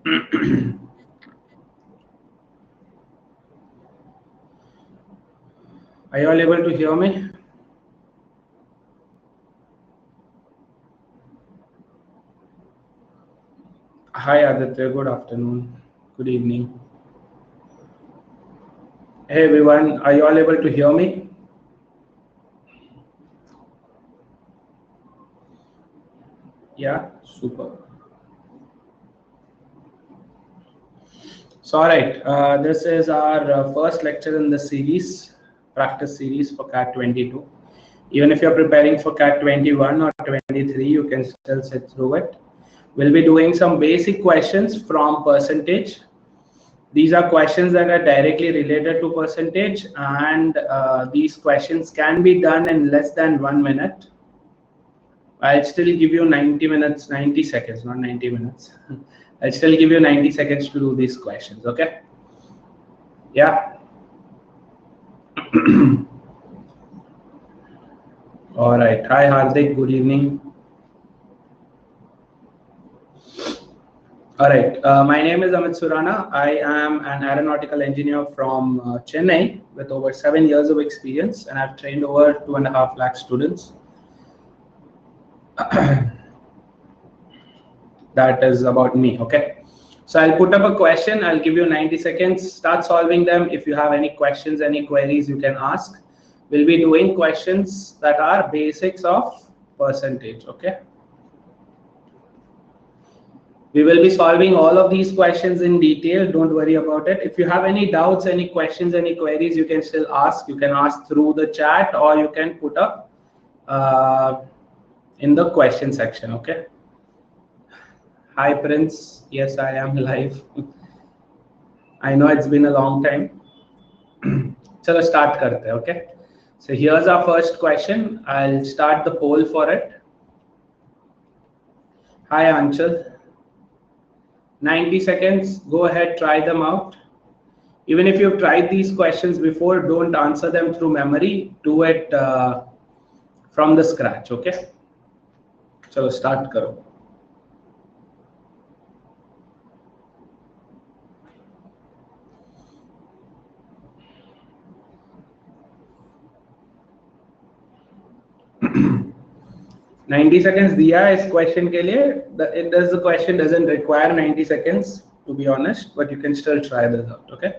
Are you all able to hear me? Hi Aditya, good afternoon, good evening. Hey everyone, are you all able to hear me? Yeah, super. So all right, this is our first lecture in the series, practice series for CAT 22. Even if you're preparing for CAT 21 or 23, you can still sit through it. We'll be doing some basic questions from percentage. These are questions that are directly related to percentage, and these questions can be done in less than 1 minute. I'll still give you 90 minutes, 90 seconds, not 90 minutes. I'll still give you 90 seconds to do these questions, okay? Yeah. All right. Hi, Hardik. Good evening. All right. My name is Amit Surana. I am an aeronautical engineer from Chennai with over 7 years of experience, and I've trained over 2.5 lakh students. That is about me, okay? So I'll put up a question. I'll give you 90 seconds. Start solving them. If you have any questions, any queries, you can ask. We'll be doing questions that are basics of percentage, okay? We will be solving all of these questions in detail. Don't worry about it. If you have any doubts, any questions, any queries, you can still ask. You can ask through the chat, or you can put up in the question section, okay? Hi, Prince. Yes, I am live. I know it's been a long time. Chalo start karte, okay? So here's our first question. I'll start the poll for it. Hi, Anshul. 90 seconds. Go ahead, try them out. Even if you've tried these questions before, don't answer them through memory. Do it from the scratch, okay? Chalo start karo. $90 seconds दिया है इस question के लिए. The question doesn't require 90 seconds to be honest, but you can still try this out, okay?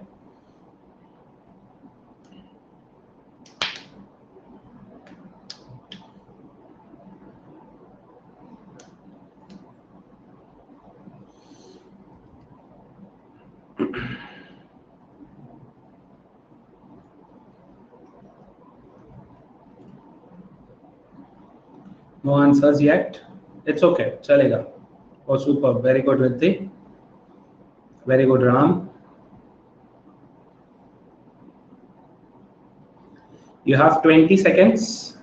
No answers yet. It's okay. Chalega. Oh, super. Very good, Riddhi. Very good, Ram. You have 20 seconds.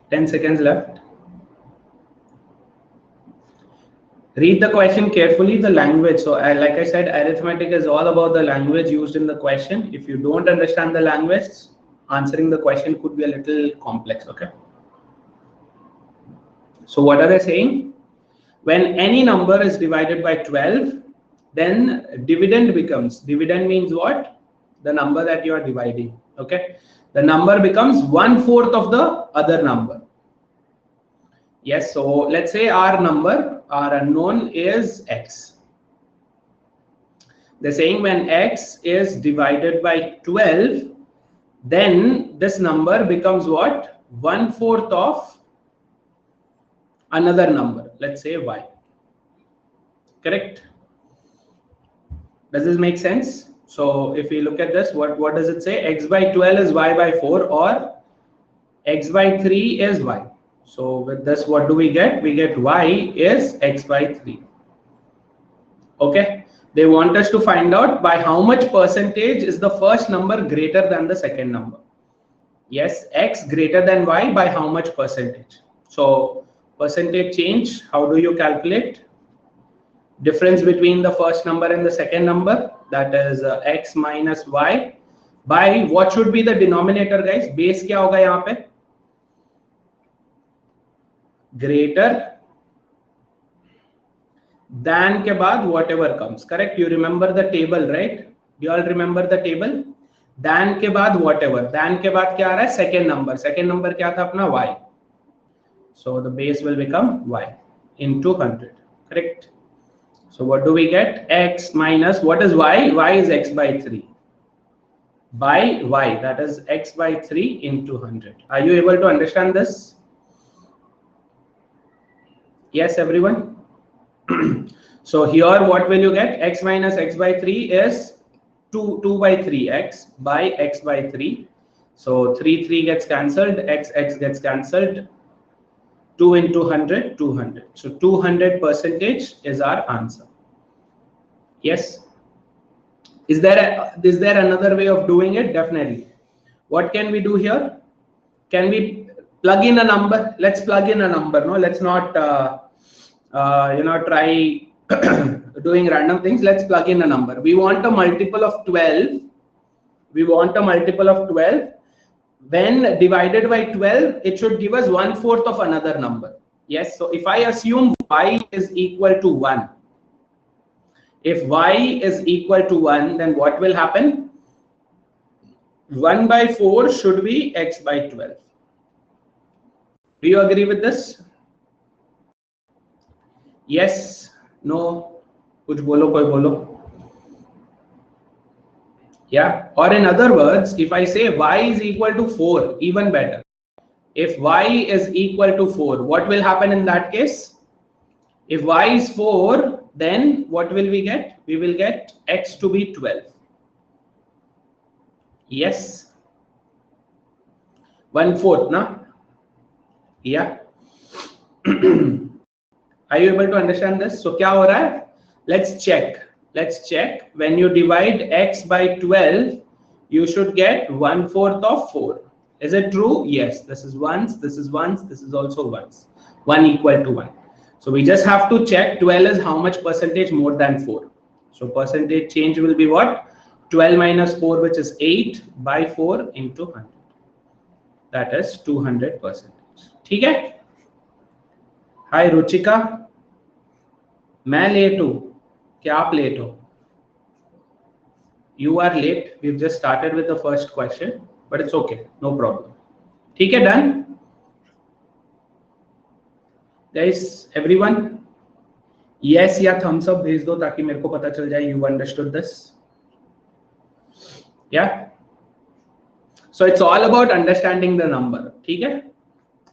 Ten seconds left. Read the question carefully, the language. So like I said, arithmetic is all about the language used in the question. If you don't understand the language, answering the question could be a little complex, okay? So what are they saying? When any number is divided by 12, then dividend means what? The number that you are dividing, okay? The number becomes 1/4 of the other number. Yes, so let's say our number, our unknown is x. They're saying when x is divided by 12, then this number becomes what? 1/4 of another number, let's say y. Correct? Does this make sense? So if we look at this, what does it say? X by 12 is y by 4, or x by 3 is y. So with this, what do we get? We get y is x by 3. Okay. They want us to find out by how much percentage is the first number greater than the second number. Yes, x greater than y by how much percentage? So percentage change, how do you calculate? Difference between the first number and the second number, that is x minus y by what should be the denominator guys? Base क्या होगा यहाँ पे? Greater than के बाद whatever comes. Correct? You remember the table, right? You all remember the table? Than के बाद whatever. Than के बाद क्या आ रहा है? Second number. Second number क्या था अपना? Y. So the base will become y into 100. Correct? So what do we get? X minus what is y? Y is x by 3. By y, that is x by 3 into 100. Are you able to understand this? Yes, everyone? So here what will you get? X minus x by 3 is 2 by 3 x by x by 3. So 3 gets cancelled, x gets cancelled. 2 into 100, 200. So 200% is our answer. Yes. Is there another way of doing it? Definitely. What can we do here? Can we plug in a number? Let's plug in a number. No, let's not try doing random things. Let's plug in a number. We want a multiple of 12. We want a multiple of 12. When divided by 12, it should give us 1/4 of another number. Yes. So if I assume y is equal to 1. If y is equal to 1, then what will happen? 1 by 4 should be x by 12. Do you agree with this? Yes? No? Kuch bolo, koi bolo. Yeah? Or in other words, if I say y is equal to 4, even better. If y is equal to 4, what will happen in that case? If y is 4, then what will we get? We will get x to be 12. Yes. 1/4, na? Yeah. Are you able to understand this? So क्या हो रहा है? Let's check. Let's check. When you divide x by 12, you should get 1/4 of 4. Is it true? Yes. This is ones. This is ones. This is also ones. 1 equal to 1. So we just have to check 12 is how much percentage more than 4. So percentage change will be what? 12 minus 4, which is 8 by 4 into 100. That is 200%. ठीक है? Hi Ruchika. मैं late हूँ. क्या आप late हो? You are late. We've just started with the first question, but it's okay. No problem. ठीक है? Done? Guys, everyone? Yes या thumbs up भेज दो ताकि मेरे को पता चल जाए you understood this. Yeah. So it's all about understanding the number. ठीक है?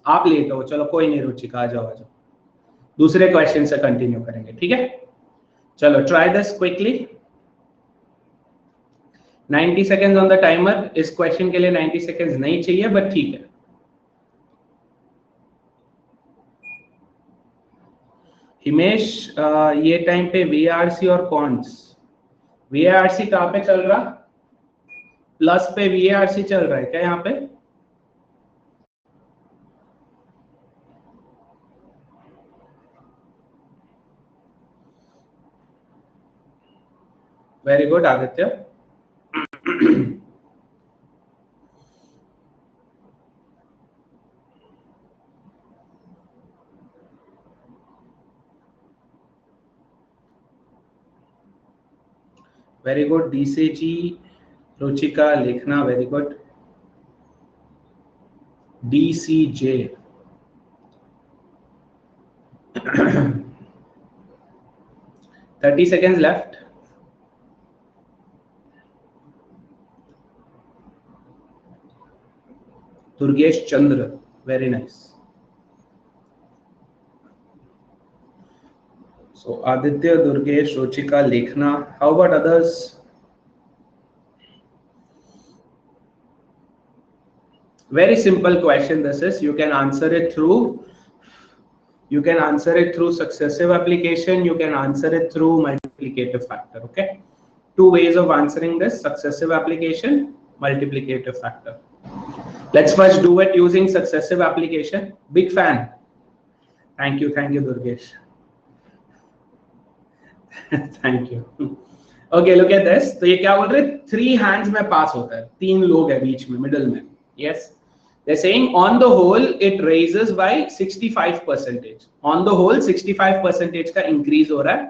आप लेट हो, चलो कोई नहीं रुचिका, आ जाओ आ जाओ. दूसरे क्वेश्चन से कंटिन्यू करेंगे. ठीक है? चलो try this quickly. 90 seconds on the timer. इस क्वेश्चन के लिए 90 seconds नहीं चाहिए, but ठीक है. हिमेश, ये टाइम पे VARC और कॉन्स. VARC कहाँ पे चल रहा? प्लस पे VARC चल रहा है क्या यहाँ पे? Very good Aditya. Very good. DCG, Ruchika, Lekhna, very good. DCJ. Thirty seconds left. Durgesh Chandra, very nice. So Aditya, Durgesh, Ruchika, Lekhna. How about others? Very simple question this is. You can answer it through successive application. You can answer it through multiplicative factor. Okay, two ways of answering this: successive application, multiplicative factor. Let's first do it using successive application. Big fan. Thank you, Durgesh. Thank you. Okay look at this, तो ये क्या बोल रहे हैं, 3 hands में पास होता है, 3 लोग है बीच में, मिडिल में. Yes, they're saying on the whole it raises by 65%. on the whole 65% का increase हो रहा है.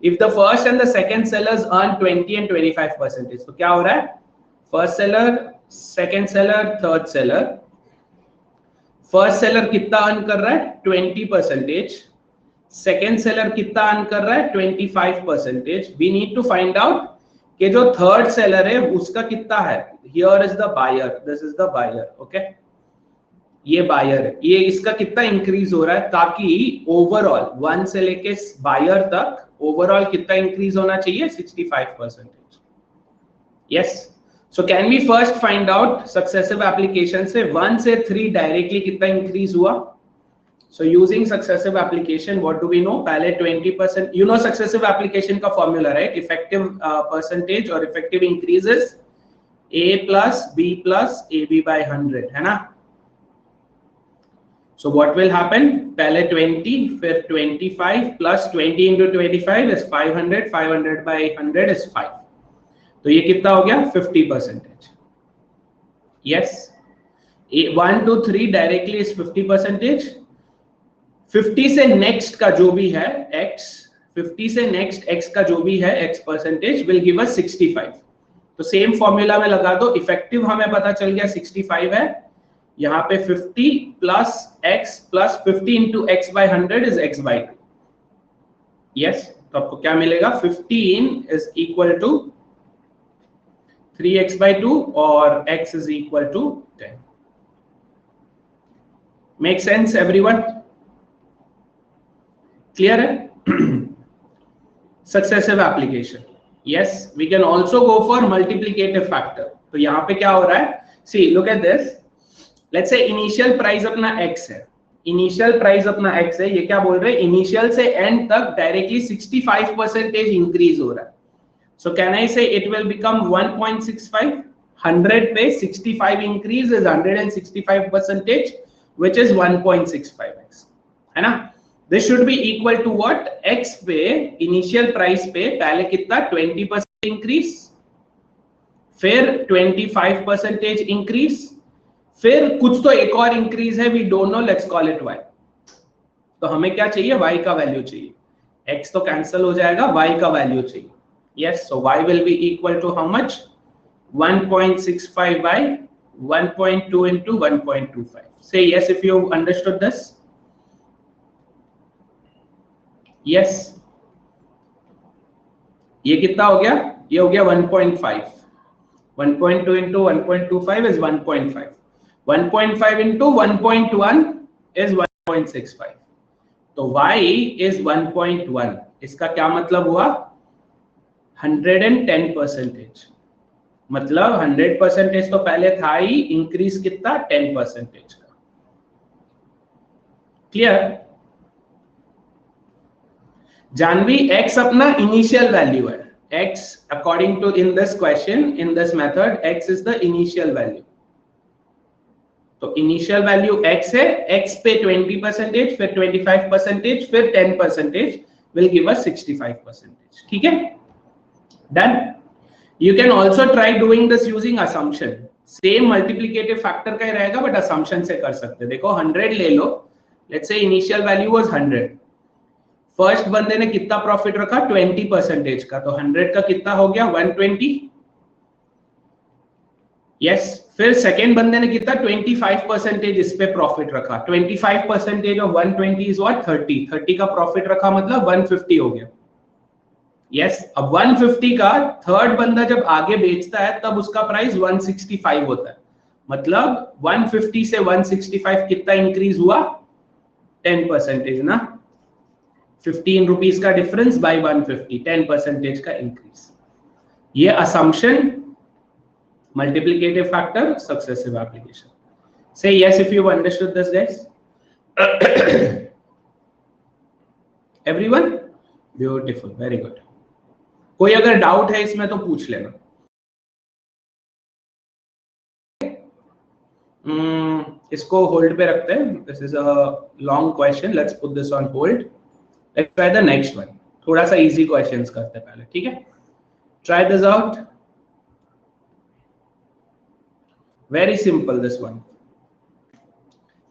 if the first and the second sellers earn 20 and 25%, तो क्या हो रहा है, first seller, second seller, third seller. First seller कितना अर्न कर रहा है, 20%. सेकेंड सेलर कितना अर्न कर रहा है, 25%. We need to find out कि जो थर्ड सेलर है उसका कितना है. Here is the buyer, this is the buyer. Okay, ये बायर है, ये इसका कितना इंक्रीज हो रहा है, ताकि ओवरऑल 1 से लेके बायर तक ओवरऑल कितना इंक्रीज होना चाहिए, 65%. Yes, so can we first find out successive application से 1 से 3 डायरेक्टली कितना इंक्रीज हुआ. So using successive application, what do we know? पहले 20%, you know successive application का formula, right? Effective percentage or effective increases A plus B plus AB by 100, है ना? So what will happen? पहले 20, फिर 25 plus 20 into 25 is 500, 500 by 100 is 5. तो ये कितना हो गया, 50%. Yes, 1 to 3 directly is 50%. 50 से नेक्स्ट का जो भी है x, 50 से नेक्स्ट x का जो भी है x percentage will give us 65. तो सेम फॉर्मूला में लगा दो, इफेक्टिव हमें पता चल गया 65 है, यहाँ पे 50 plus x plus 50 into x by 100 is x by 2. Yes, तो आपको क्या मिलेगा, 15 is equal to 3x bye 2 और x is equal to 10. Make sense everyone? Clear है? Successive application. Yes, we can also go for multiplicative factor. तो यहाँ पे क्या हो रहा है, see look at this, let's say initial price अपना x है, इनिशियल प्राइस अपना x है, ये क्या बोल रहे हैं, इनिशियल से एंड तक डायरेक्टली 65% इंक्रीज हो रहा है. सो कैन आई से इट विल बिकम 1.65. 100 पे 65 increase is 165%, which is 1.65x, है ना? This should be equal to what? X पे इनिशियल प्राइस पे पहले कितना, 20% इंक्रीज, फिर 25% इंक्रीज, फिर कुछ तो एक और इंक्रीज है, we don't know, let's call it y. तो हमें क्या चाहिए, y का वैल्यू चाहिए. x तो कैंसिल हो जाएगा, y का वैल्यू चाहिए. Yes, so y will be equal to how much, 1.65 by 1.2 into 1.25. Say yes if you understood this. Yes, ये कितना हो गया, ये हो गया 1.5. 1.2 into 1.25 is 1.5. 1.5 into 1.1 is 1.65. तो y is 1.1. इसका क्या मतलब हुआ, 110%. मतलब 100% तो पहले था ही, इंक्रीज कितना, 10% का. क्लियर? जानवी, x अपना इनिशियल वैल्यू है. x according to in this question, in this method, x is the initial value. तो इनिशियल वैल्यू x है, x पे 20%, फिर 25%, फिर 10% विल गिव अस 65%. ठीक है, done. You can also try doing this using assumption. Same multiplicative factor का ही रहेगा, but assumption से कर सकते. देखो 100 ले लो, let's say initial value was 100. First बंदे ने कितना प्रॉफिट रखा, 20% का, तो 100 का कितना हो गया, 120. यस, फिर सेकेंड बंदे ने कितना, 25% इस पे प्रॉफिट रखा. 25% ऑफ 120 इज व्हाट, 30. 30 का प्रॉफिट रखा, मतलब 150 हो गया. यस, अब 150 का थर्ड बंदा जब आगे बेचता है तब उसका प्राइस 165 होता है. मतलब 150 से 165 कितना इंक्रीज हुआ, 10% ना. 15 रुपीज का डिफरेंस बाय 150, 10% का इंक्रीज. ये assumption, multiplicative factor, successive application. Say yes if you understood this guys. Everyone, beautiful, very good. कोई अगर डाउट है इसमें तो पूछ लेना. इसको होल्ड पे रखते हैं. This is a long question, let's put this on hold. Let's try the next one. थोड़ा सा इजी क्वेश्चंस करते हैं पहले, ठीक है? Try this out. Very simple this one.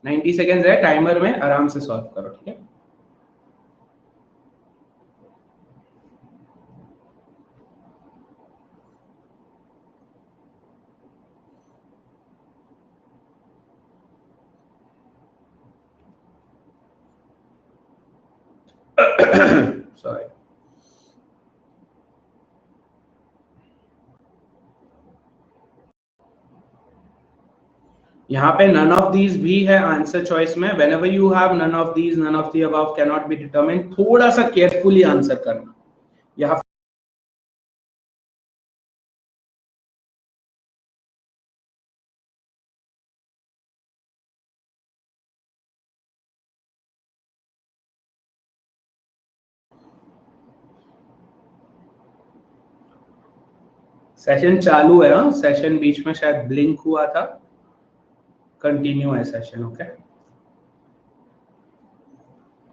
90 seconds है टाइमर में, आराम से सॉल्व करो, ठीक है? Sorry. यहाँ पे none of these भी है आंसर चॉइस में. Whenever you have none of these, none of the above cannot be determined, थोड़ा सा केयरफुली आंसर करना. यहाँ सेशन चालू है. हाँ, सेशन बीच में शायद ब्लिंक हुआ था. कंटिन्यू है session. Okay,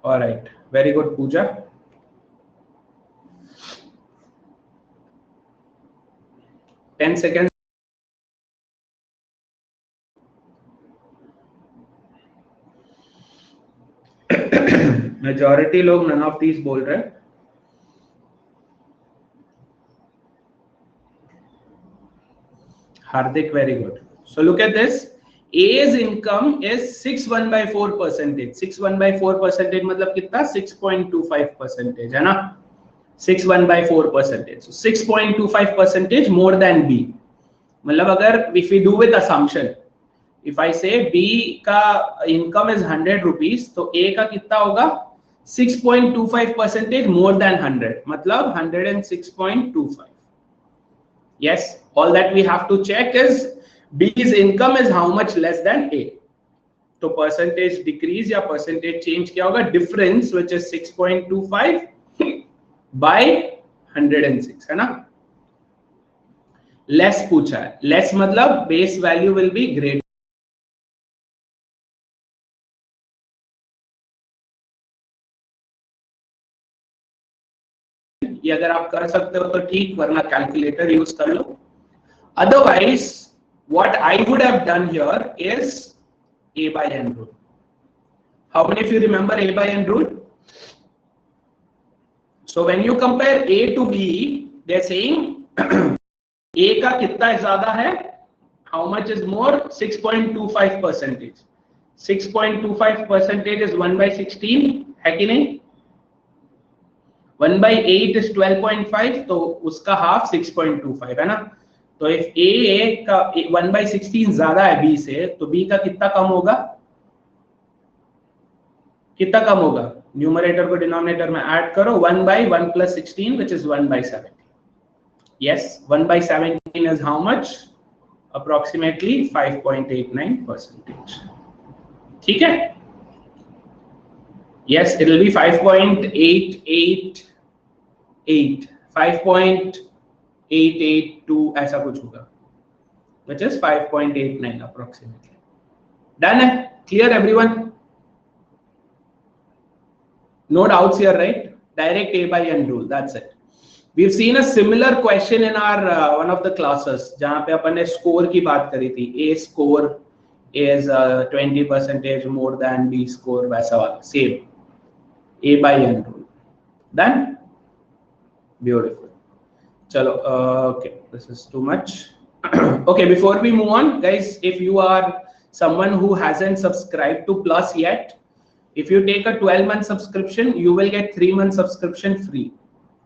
alright, very good Pooja. Ten second. Majority लोग नन ऑफ दीज बोल रहे हैं. Hardik, very good. So look at this. A's income is 6.14%. 6.14% मतलब कितना? 6.25% है ना? 6.14%. So 6.25% more than B. मतलब अगर if we do with assumption, if I say B का income is 100 rupees, तो A का कितना होगा? 6.25% more than 100. मतलब 106.25. Yes, all that we have to check is B's income is how much less than A. तो percentage decrease या percentage change क्या होगा? Difference which is 6.25 by 106 है ना? Less पूछा है. Less मतलब base value will be greater. ये अगर आप कर सकते हो तो ठीक, वरना कैलकुलेटर यूज कर लो. Otherwise, what I would have done here is A by N rule. How many of you remember A by N rule? So when you compare A to B, they're saying A का कितना ज्यादा है? How much is more? 6.25%. 6.25% is 1 by 16 है कि नहीं? 1 by 8 is 12.5, तो उसका half 6.25 है ना? तो if A का 1 by 16 ज्यादा है B से, तो B का कितना कम होगा? कितना कम होगा? न्यूमरेटर को डिनोमिनेटर में ऐड करो. 1 by 1 plus 16 which is 1 by 17. Yes, 1 by 17 is how much? Approximately 5.89%. ठीक है? Yes, it will be 5.888, 5.882 ऐसा कुछ होगा, which is 5.89 approximately. Done है? Clear everyone? No doubts here, right? Direct A by N rule, that's it. We've seen a similar question in our one of the classes, जहाँ पे अपन ने score की बात करी थी. A score is 20% more than B score, वैसा वाला same. A by N rule. Done? Beautiful. Chalo, okay, this is too much. Okay, before we move on, guys, if you are someone who hasn't subscribed to Plus yet, if you take a 12-month subscription, you will get 3 month subscription free.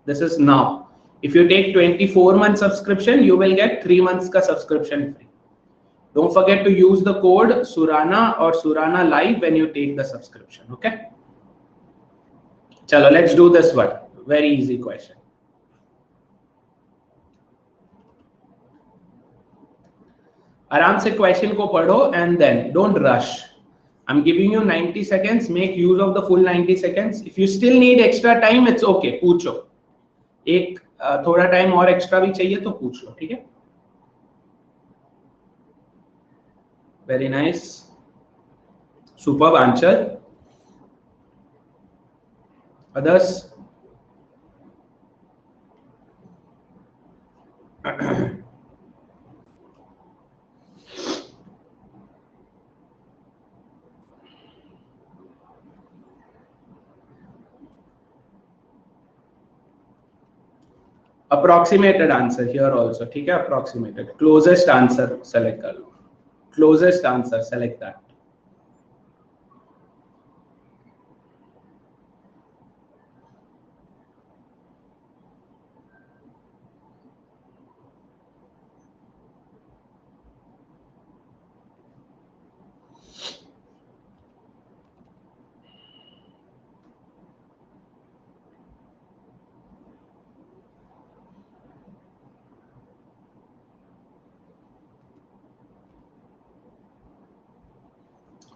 This is now. If you take 24-month subscription, you will get 3 months ka subscription free. Don't forget to use the code Surana or Surana Live when you take the subscription. Okay. Chalo, let's do this one. Very easy question. आराम से question को पढ़ो and then don't rush. I'm giving you 90 seconds. Make use of the full 90 seconds. If you still need extra time, it's okay. पूछो. एक थोड़ा time और extra भी चाहिए तो पूछ लो, ठीक है? Very nice. Superb answer. Others? Approximated answer here also, ठीक है, अप्रोक्सीमेटेड, क्लोजेस्ट आंसर सेलेक्ट कर लो, closest answer select that.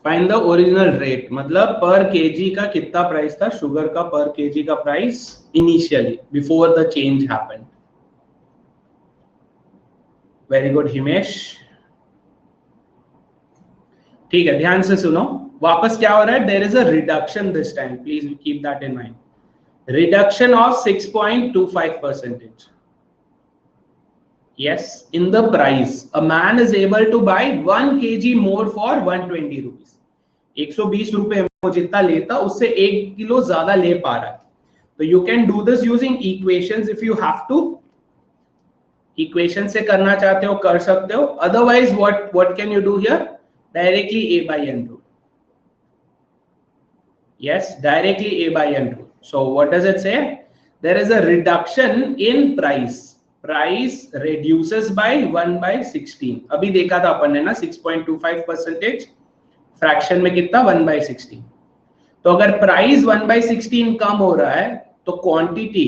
Find the original rate, मतलब पर केजी का कितना प्राइस था शुगर का, पर केजी का price initially before the change happened. Very good Himesh. ठीक है, ध्यान से सुनो, वापस क्या हो रहा है, there is a reduction this time, please keep that in mind. Reduction of 6.25%. Yes, in the price, a man is able to buy 1 kg more for 120 rupees. 120 रुपए वो जितना लेता उससे 1 किलो ज्यादा ले पा रहा है. तो you can do this using equations if you have to. Equation से करना चाहते हो कर सकते हो. Otherwise, what can you do here? Directly A by N rule. Yes, directly A by N rule. So what does it say? There is a reduction in price. Price reduces by 1 by 16. अभी देखा था अपन ने ना 6.25%, fraction में कितना 1 by 16. तो अगर price 1 by 16 कम हो रहा है तो क्वांटिटी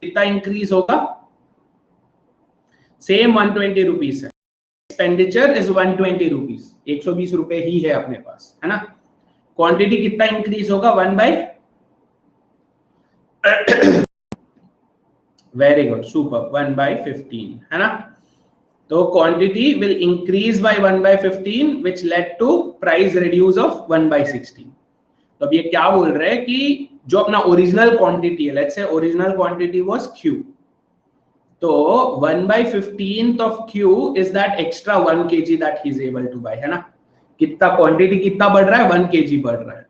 कितना इंक्रीज होगा, सेम 120 रुपीज है, एक्सपेंडिचर इज 120 रुपीज, 120 रुपए ही है अपने पास, है ना. क्वांटिटी कितना इंक्रीज होगा 1 by very good super 1 by 15, है ना. तो quantity will increase by 1 by 15 which led to price reduce of 1 by 16. तो अब ये क्या बोल रहे हैं कि जो अपना ओरिजिनल क्वांटिटी है, let's say original quantity was Q, तो 1 by 15th of Q is that extra 1 kg that he is able to buy, है ना. कितना क्वांटिटी कितना बढ़ रहा है, 1 kg बढ़ रहा है.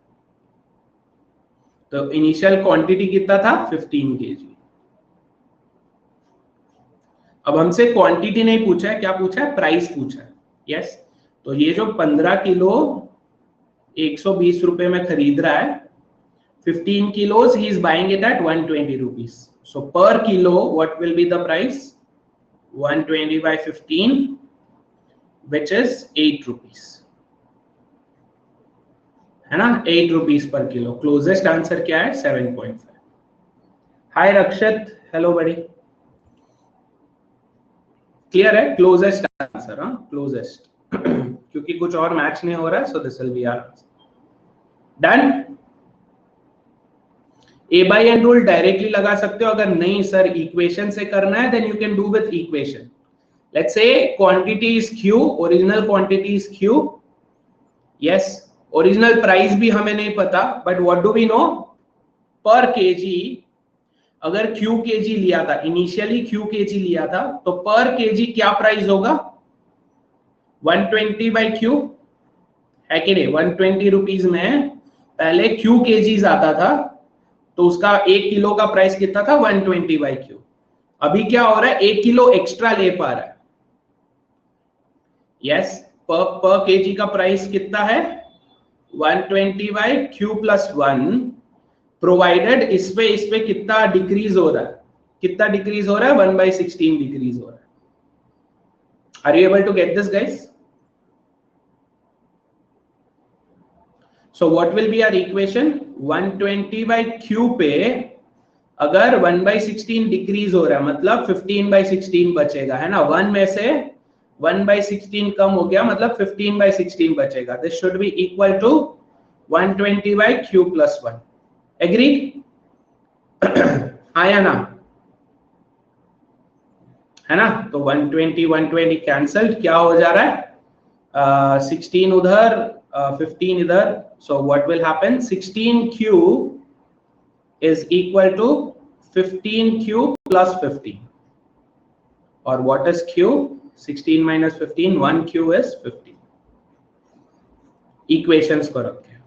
तो इनिशियल क्वांटिटी कितना था 15 kg. अब हमसे क्वांटिटी नहीं पूछा है, क्या पूछा है, प्राइस पूछा है. यस, तो ये जो 15 किलो 120 रुपए में खरीद रहा है, 15 kilos he is buying it at 120 rupees. So per kilo what will be the price, 120 by 15 which is 8 rupees, है ना, 8 rupees per kilo. Closest answer क्या है 7.5. हाय रक्षित, हेलो बड़ी. क्लियर है, क्लोजेस्ट आंसर. हाँ, क्लोजेस्ट क्योंकि कुछ और मैच नहीं हो रहा है, so this will be our done. A by N rule directly लगा सकते हो, अगर नहीं सर इक्वेशन से करना है then you can do with equation. Let's say quantity is Q, original quantity is Q. Yes, original price भी हमें नहीं पता, but what do we know, per kg अगर Q kg लिया था, इनिशियली Q kg लिया था, तो पर kg क्या प्राइस होगा 120 by Q, है कि नहीं. 120 रुपीज में पहले Q kgs आता था, तो उसका 1 किलो का प्राइस कितना था 120 by Q. अभी क्या हो रहा है, 1 किलो एक्स्ट्रा ले पा रहा है. यस, पर केजी का प्राइस कितना है 120 by Q plus 1, प्रोवाइडेड इस पे कितना डिक्रीज हो रहा है, कितना डिक्रीज हो रहा है 1 by 16 डिक्रीज हो रहा है. Are you able to get this guys? So what will be our equation, 120 by Q पे अगर 1 by 16 डिक्रीज हो रहा है मतलब 15 by 16 बचेगा, है ना. 1 में से 1 by 16 कम हो गया मतलब 15 by 16 बचेगा. This should be equal to 120 by Q plus 1. Agree आया ना, है ना. तो 120 कैंसल्ड, क्या हो जा रहा है 16 उधर 15 इधर. So what will happen, 16Q is equal to 15Q plus 15. और what is Q? 16 minus 15, 1Q is 50. Equations को रखें।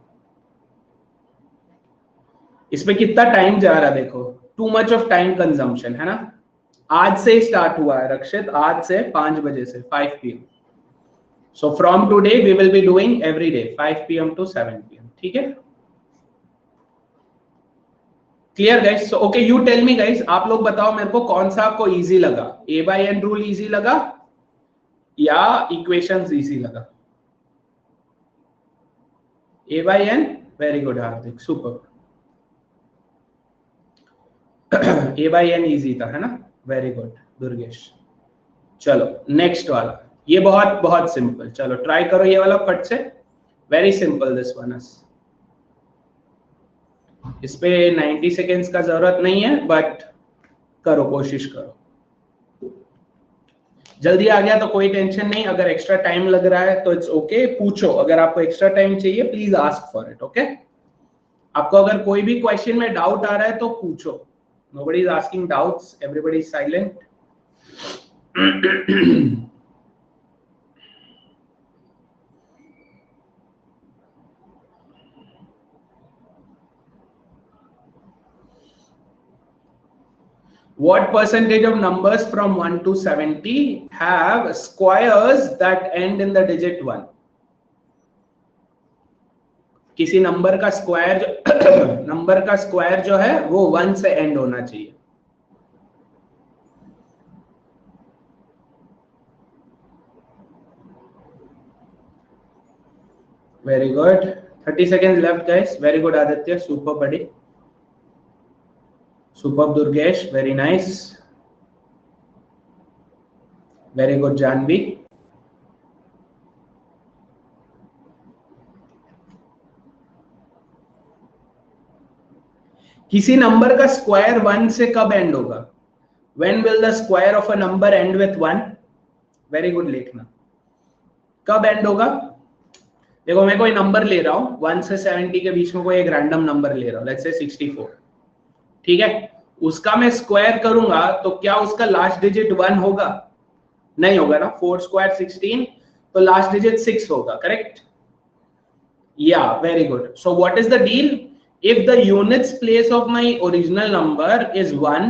इसमें कितना टाइम जा रहा है देखो, too much of time consumption है ना। आज से स्टार्ट हुआ है रक्षित, आज से 5 बजे से 5 PM। So from today we will be doing every day 5 PM to 7 PM, ठीक है। Clear guys? So okay, you tell me guys, आप लोग बताओ मेरे को कौन सा आपको इजी लगा, A/N रूल इजी लगा या इक्वेशंस इजी लगा? A/N, वेरी गुड हार्दिक, सुपर। A/N इजी था है ना, वेरी गुड दुर्गेश। चलो नेक्स्ट वाला, ये बहुत बहुत सिंपल, चलो ट्राई करो ये वाला फट से, very simple this one is. इस पे 90 सेकेंड्स का जरूरत नहीं है, बट करो, कोशिश करो। जल्दी आ गया तो कोई टेंशन नहीं, अगर एक्स्ट्रा टाइम लग रहा है तो इट्स ओके, पूछो। अगर आपको एक्स्ट्रा टाइम चाहिए please ask for it, okay. आपको अगर कोई भी क्वेश्चन में डाउट आ रहा है तो पूछो। Nobody is asking doubts, everybody is silent. What percentage of numbers from 1 to 70 have squares that end in the digit 1? किसी नंबर का स्क्वायर जो है वो 1 से एंड होना चाहिए। Very good, 30 seconds left guys, very good Aditya, super buddy, super Durgesh, very nice, very good Janvi। किसी number का स्क्वायर 1 से कब एंड होगा? When will the square of a number end with 1? Very good लिखना, कब and होगा? देखो मैं कोई नंबर ले रहा हूं 1 से 70 के बीच में, कोई एक रैंडम नंबर ले रहा हूं, लेट्स से 64, ठीक है। उसका मैं स्क्वायर करूंगा तो क्या उसका लास्ट डिजिट 1 होगा? नहीं होगा ना, 4 स्क्वायर 16, तो लास्ट डिजिट 6 होगा, करेक्ट? या very good. So what is the deal? If the units place of my original number is 1,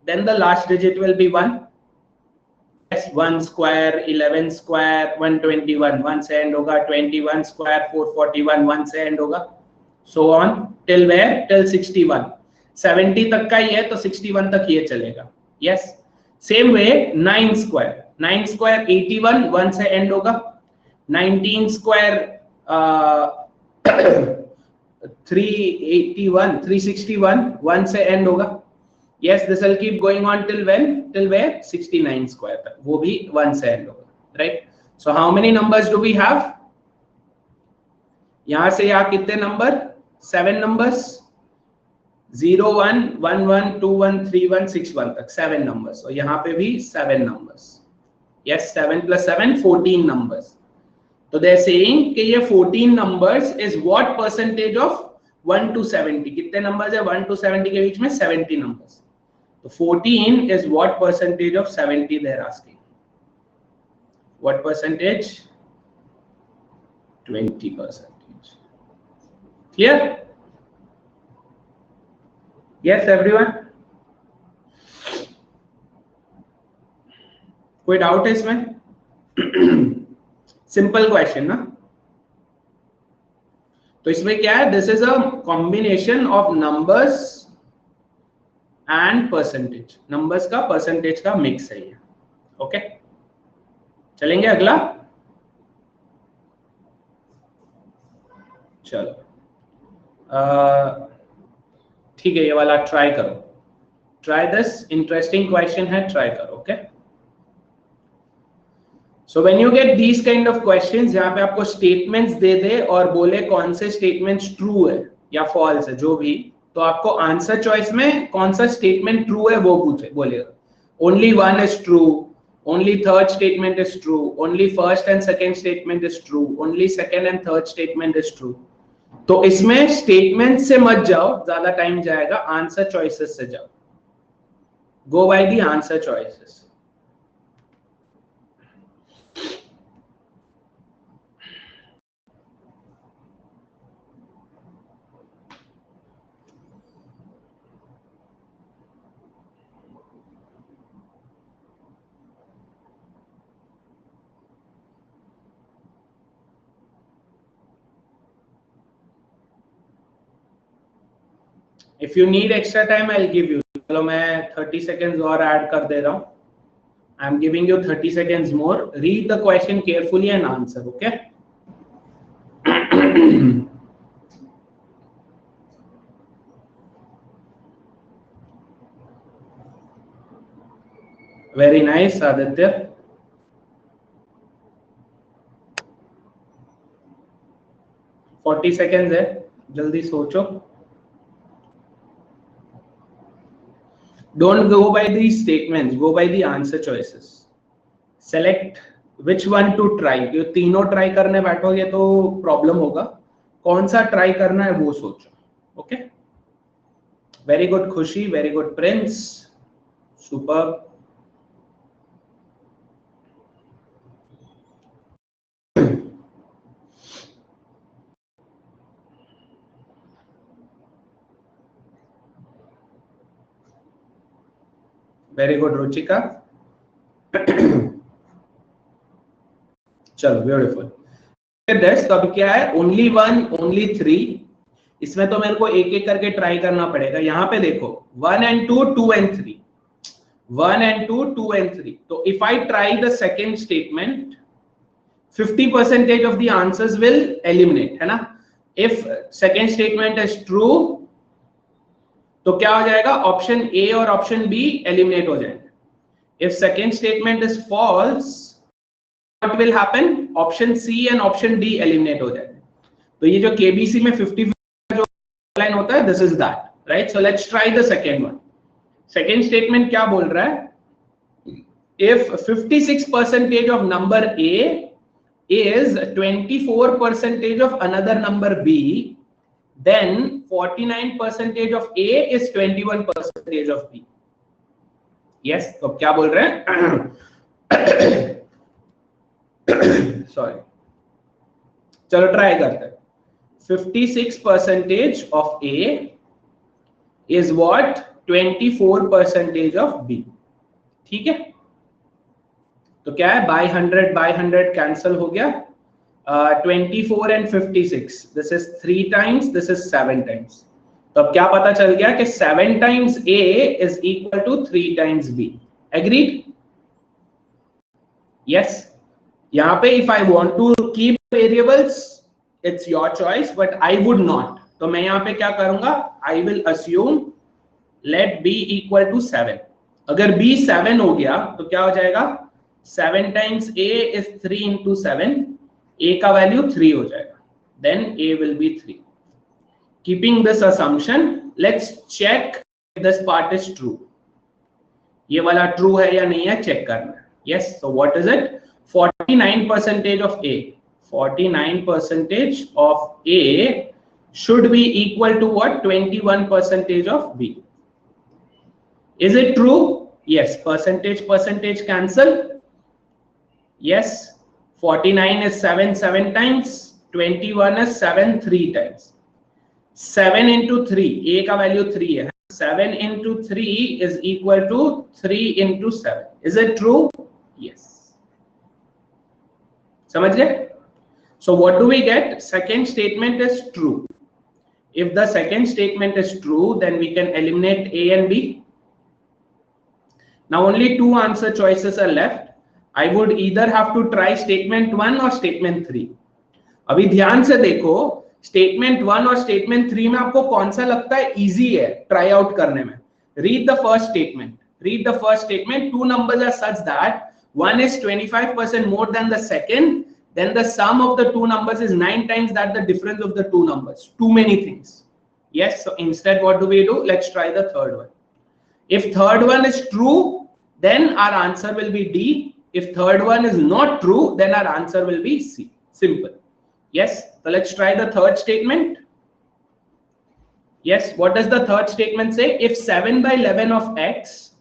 then the last digit will be 1. Yes, 1 square, 11 square, 121, 1 से end होगा, 21 square, 441, 1 से end होगा, so on till where? Till 61. 70 तक का ही है तो 61 तक ये चलेगा। Yes, same way 9 square, 9 square 81, 1 से end होगा, 19 square 381, 361, 1 से end होगा। Yes, this will keep going on till when? Till where? 69 square तक, वो भी 1 से end होगा, right? So how many numbers do we have? यहाँ से यहाँ कितने नंबर? 7 numbers, 0 1 1 1 2 1 3 1 6 1 तक 7 numbers, और यहाँ पे भी 7 numbers। Yes, 7 plus 7 14 numbers। तो they are saying कि ये 14 numbers is what percentage of 1 to 70? कितने numbers है 1 to 70 के बीच में? 70 numbers। तो 14 is what percentage of 70 they are asking? What percentage? 20%। Clear? Yes everyone? कोई डाउट है इसमें? सिंपल क्वेश्चन ना। तो इसमें क्या है? This is a combination of numbers and percentage, numbers का परसेंटेज का मिक्स है ये, ओके। चलेंगे अगला, चलो ठीक है, ये वाला ट्राई करो, ट्राई दिस, इंटरेस्टिंग क्वेश्चन है, ट्राई करो, okay. So when you get these kind of questions, जहाँ पे आपको statements दे दे और बोले कौन से statements true है या false है, जो भी, तो आपको answer choice में कौन सा statement true है वो पूछे, बोलेगा only one is true, only third statement is true, only first and second statement is true, only second and third statement is true। तो इसमें statement से मत जाओ, ज्यादा टाइम जाएगा, answer choices से जाओ, go by the answer choices। If you need extra time I will give you. चलो मैं 30 सेकेंड्स और ऐड कर दे रहा हूँ. I am giving you 30 seconds more. Read the question carefully and answer. Okay. Very nice Aditya. 40 seconds है, जल्दी सोचो. Don't go by these statements, go by the answer choices. Select which one to try. जो तीनों try करने बैठोगे तो problem होगा. कौन सा ट्राई करना है वो सोचो. ओके. वेरी गुड खुशी, very good Prince, super. Very good Ruchika. चलो ब्यूटीफुल. तो अब क्या है, ओनली 1 ओनली 3. इसमें तो मेरे को एक एक करके ट्राई करना पड़ेगा. यहाँ पे देखो 1 and 2, 2 and 3, 1 and 2, 2 and 3. तो if I try the second statement, 50% of the answers will eliminate, है ना. If second statement is true, तो क्या हो जाएगा, ऑप्शन ए और ऑप्शन बी एलिमिनेट हो जाएंगे. If second statement is false, what will happen, option C and option D eliminate हो जाएंगे. तो ये जो केबीसी में 50 जो लाइन होता है, this is that, right. So let's try the second one. Second statement क्या बोल रहा है, if 56% of number A is 24% of another number B, then 49% of A is 21% of B. Yes, तो क्या बोल रहे हैं, सॉरी, चलो ट्राई करते हैं. 56% of A is what, 24% of B. ठीक है. तो क्या है, बाय 100 कैंसल हो गया. 24 and 56, this is 3 times, this is 7 times. तो अब क्या पता चल गया कि 7 times A is equal to 3 times B. Agreed? Yes. यहाँ पे if I want to keep variables, it's your choice, but I would not. तो मैं यहाँ पे क्या करूंगा, I will assume let B equal to 7. अगर B 7 हो गया तो क्या हो जाएगा, 7 times A is 3 into 7. A का वैल्यू 3 हो जाएगा. Then A will be 3. Keeping this assumption, let's check if this part is true. ये वाला true है या नहीं है चेक करना है. Yes. So what is it? 49% of A. 49% of A should be equal to what? 21% of B. Is it true? Yes. Percentage cancel. Yes, 49 is 7 times, 21 is 7 3 times. 7 into 3, A का value 3 है. 7 into 3 is equal to 3 into 7. Is it true? Yes. समझ गए? So what do we get? Second statement is true. If the second statement is true, then we can eliminate A and B. Now only 2 answer choices are left. I would either have to try statement 1 or statement 3. अभी ध्यान से देखो, statement 1 और statement 3 में आपको कौन सा लगता है easy है try out करने में. Read the first statement. Read the first statement. 2 numbers are such that one is 25% more than the second. Then the sum of the 2 numbers is 9 times that the difference of the 2 numbers. Too many things. Yes. So instead, what do we do? Let's try the third one. If third one is true, then our answer will be D. If third one is not true, then our answer will be C. Simple. Yes. So let's try the third statement. Yes. What does the third statement say? If 7 by 11 of X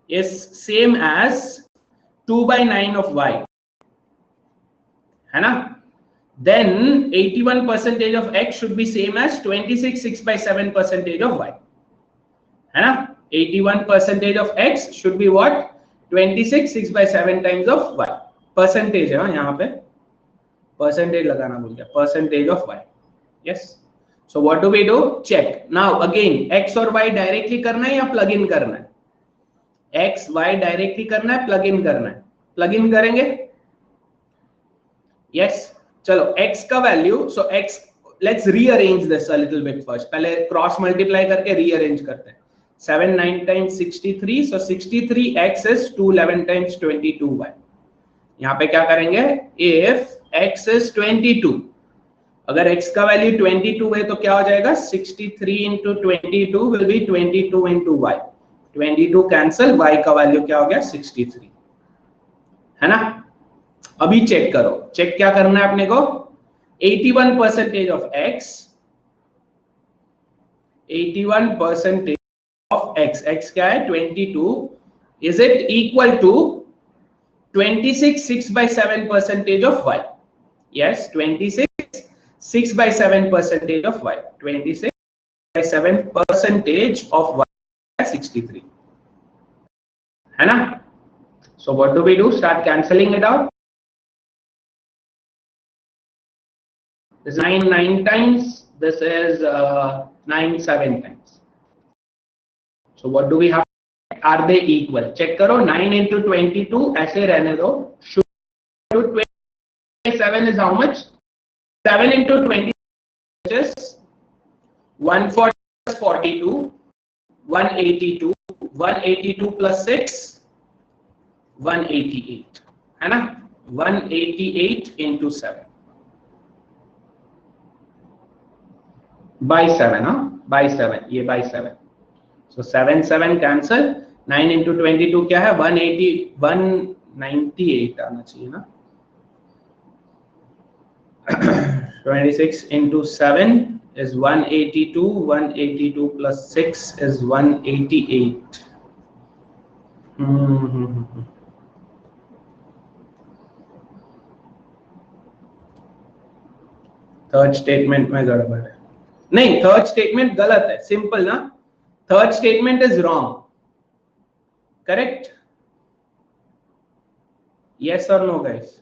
is same as 2 by 9 of Y, है ना? Then 81% of X should be same as 26 6 by 7% of Y. है ना? 81% of X should be what? 26 6 by 7 times of Y. Percentage है यहाँ पे, percentage लगाना भूल गया, percentage of Y. Yes. So what do we do? Check. Now again, x और y directly करना है या प्लग इन करना है? x y डायरेक्टली करना है, प्लग इन करना है? प्लग इन करेंगे? Yes. चलो x का value, so x, let's rearrange this a little bit first. पहले क्रॉस मल्टीप्लाई करके रीअरेंज करते हैं. 7 9 times 63, so 63x is 211 times 22y. यहाँ पे क्या करेंगे? If x is 22, अगर x का वैल्यू 22 है तो क्या हो जाएगा? 63 into 22 will be 22 into y. 22 cancel, y का वैल्यू क्या हो गया? 63, है ना? अभी चेक करो. चेक क्या करना है अपने को? 81% of x, 81% of x, x क्या है? 22. Is it equal to 26 6/7% of y? Yes, 26 6/7% of y. 26/7% of y is 63, है ना? So what do we do? Start cancelling it out. This is 9 9 times. This is 9 7 times. So what do we have? Are they equal? Check करो. 9 into 22 ऐसे रहने दो. 27 is how much? 7 into 20 is 140 42, 182, 182 plus 6, 188, है ना? 188 into 7 by 7, हाँ? By 7, ये by 7. So 7 7 cancel. 9 into 22 क्या है? 180, 198 आना चाहिए ना? 26 into 7 is 182. 182 plus 6 is 188. Third statement में गड़बड़ है. नहीं, थर्ड स्टेटमेंट गलत है. सिंपल ना? Third statement is wrong. Correct? Yes और no guys?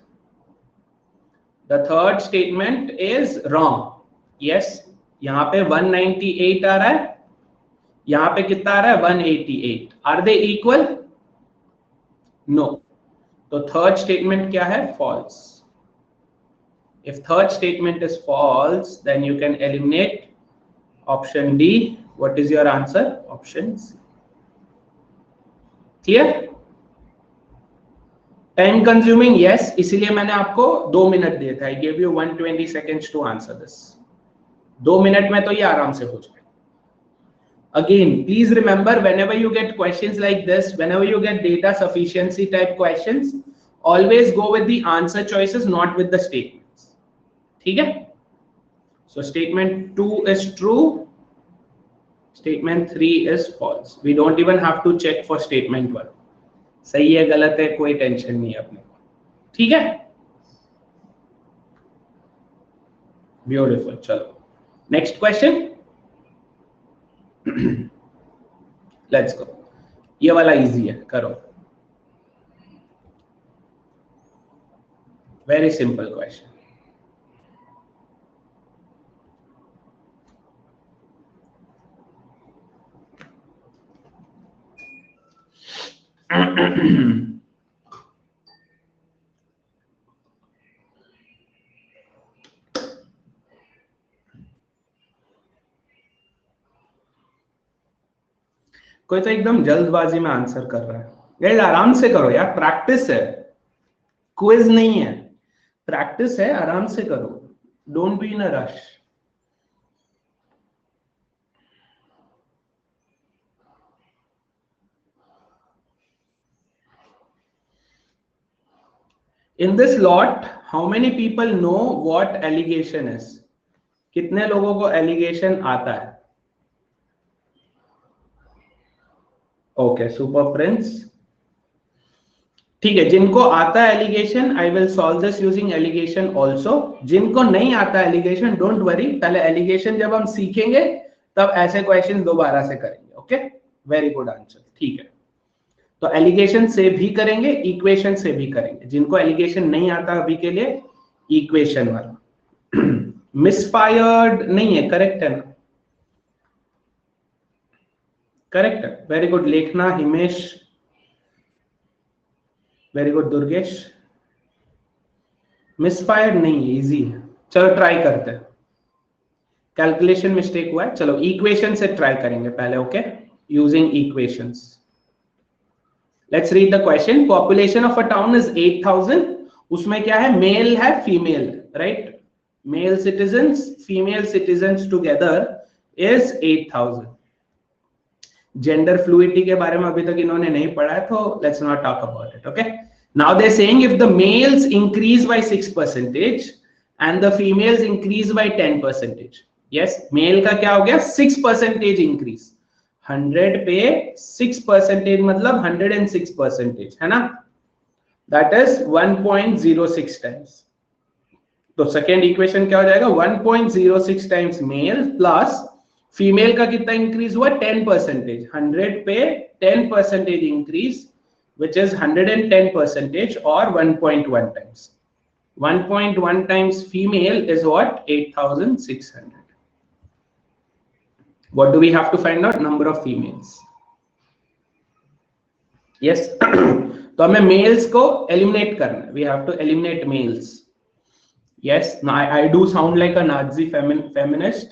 The third statement is wrong. Yes, यहां पे 198 आ रहा है, यहां पे कितना आ रहा है? 188. Are they equal? नो. तो थर्ड स्टेटमेंट क्या है? False. If third statement is false, then you can eliminate option D. What is your answer? Option C. Clear? Time consuming, yes. इसीलिए मैंने आपको 2 मिनट दिए थे. I gave you 120 seconds to answer this. 2 minute में तो ये आराम से हो जाए. Again, please remember, whenever you get questions like this, whenever you get data sufficiency type questions, always go with the answer choices, not with the statement. ठीक है? So statement 2 is true, statement 3 is false. We don't even have to check for statement 1. सही है गलत है कोई tension नहीं है अपने को. ठीक है? ब्यूटीफुल. चलो नेक्स्ट क्वेश्चन. Let's go. ये वाला इजी है, करो. Very simple question. कोई तो एकदम जल्दबाजी में आंसर कर रहा है. यार आराम से करो यार, प्रैक्टिस है, क्विज नहीं है. प्रैक्टिस है, आराम से करो. Don't be in a rush. In this lot, how many people know what allegation is? कितने लोगों को allegation आता है? Okay, super prince. ठीक है, जिनको आता है allegation, I will solve this using allegation also. जिनको नहीं आता allegation, don't worry. पहले allegation जब हम सीखेंगे, तब ऐसे question दोबारा से करेंगे. Okay? Very good answer. ठीक है. तो एलिगेशन से भी करेंगे, इक्वेशन से भी करेंगे. जिनको एलिगेशन नहीं आता अभी के लिए, इक्वेशन वाला. मिसफायर्ड नहीं है, करेक्ट है ना? करेक्ट है, very good Lekhna, Himesh, very good Durgesh. Misfired नहीं है, इजी है। चलो ट्राई करते हैं। कैलकुलेशन मिस्टेक हुआ है, चलो इक्वेशन से ट्राई करेंगे पहले, okay, using equations. Let's read the question. Population of a town is 8000। उसमें क्या है, मेल है, female, right? Male citizens, female citizens together is 8000। Gender fluidity के बारे में अभी तक इन्होंने नहीं पढ़ा है, तो let's not talk about it, okay? Now they are saying if the males increase by 6% and the females increase by 10%. yes, male का क्या हो गया, 6% इंक्रीज। 100 पे 6% मतलब 106% है ना? That is 1.06 times. तो सेकेंड इक्वेशन क्या हो जाएगा, 1.06 टाइम्स मेल प्लस फीमेल का कितना इंक्रीज हुआ, 10%। 100 पे 10% increase, which is 110% or 1.1 times. 1.1 times female is what, 8600. What do we have to find out? Number of females. Yes. तो हमें मेल्स को एलिमिनेट करना है, we have to eliminate males. Yes, I do sound like a Nazi feminist.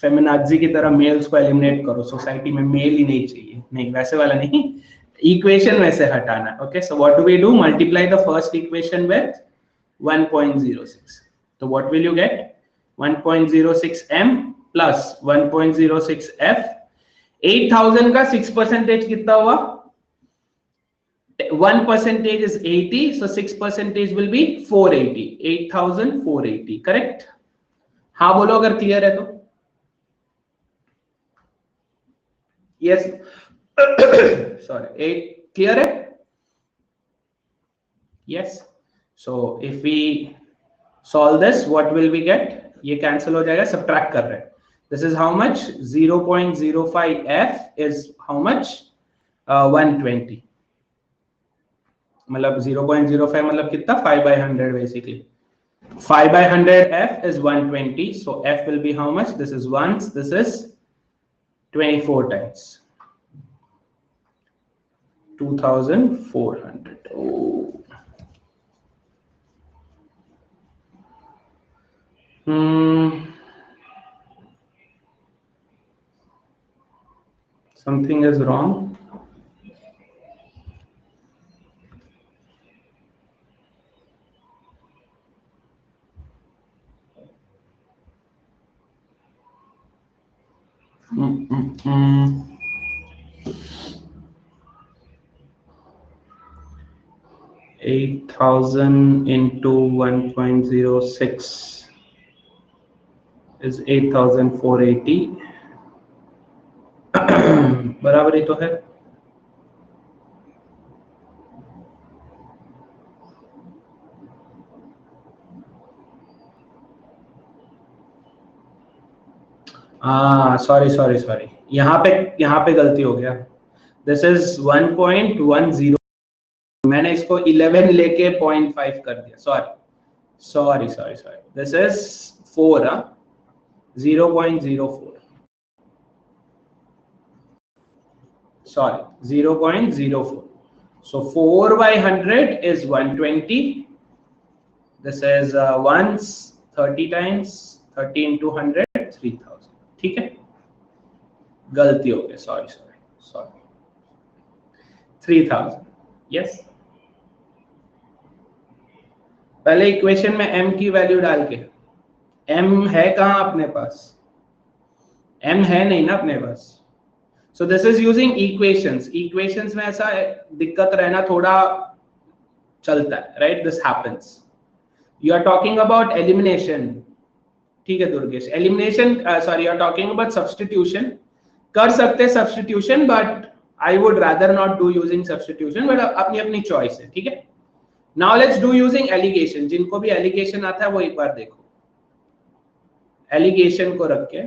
फेमिनाजी की तरह mails को eliminate करो, society में मेल ही नहीं चाहिए, नहीं वैसे वाला नहीं, इक्वेशन वैसे हटाना। Okay, so what do we do, multiply the first equation with 1.06. so what will you get, 1.06 m plus 1.06 f. 8000 का 6% कितना हुआ, 1% is 80, so 6% will be 480. 8480, correct? हाँ बोलो अगर क्लियर है तो। यस, सॉरी, क्लियर है? Yes. so if we solve this, what will we get? ये कैंसिल हो जाएगा, सब्ट्रैक्ट कर रहे हैं। this is how much, 0.05 f is how much, 120, मतलब 0.05 मतलब कितना, 5/100 basically. 5/100 f is 120, so f will be how much, this is once, this is 24 times 2400. oh. Something is wrong. Mm-mm-mm. 8000 into 1.06 is 8480. बराबर ही तो है। Sorry, यहाँ पे गलती हो गया। दिस इज 1.10, मैंने इसको 11 लेके 0.5 कर दिया, sorry, this is 4, 0.04, sorry, 0.04. so 4/100 is 120. this is once 30 times 30 into 100, 3000, ठीक है? गलती हो गई, सॉरी 3000. यस, पहले इक्वेशन में m की वैल्यू डाल के, m है कहां अपने पास, m है नहीं ना अपने पास। so this is using equations में ऐसा दिक्कत रहना थोड़ा चलता है, right? this happens. you are talking about elimination, ठीक है Durgesh, elimination, sorry, you are talking about substitution. कर सकते substitution, but I would rather not do using substitution, but अपनी अपनी चॉइस है, ठीक है? Now let's do using alligation. जिनको भी एलिगेशन आता है वो एक बार देखो, एलिगेशन को रख के।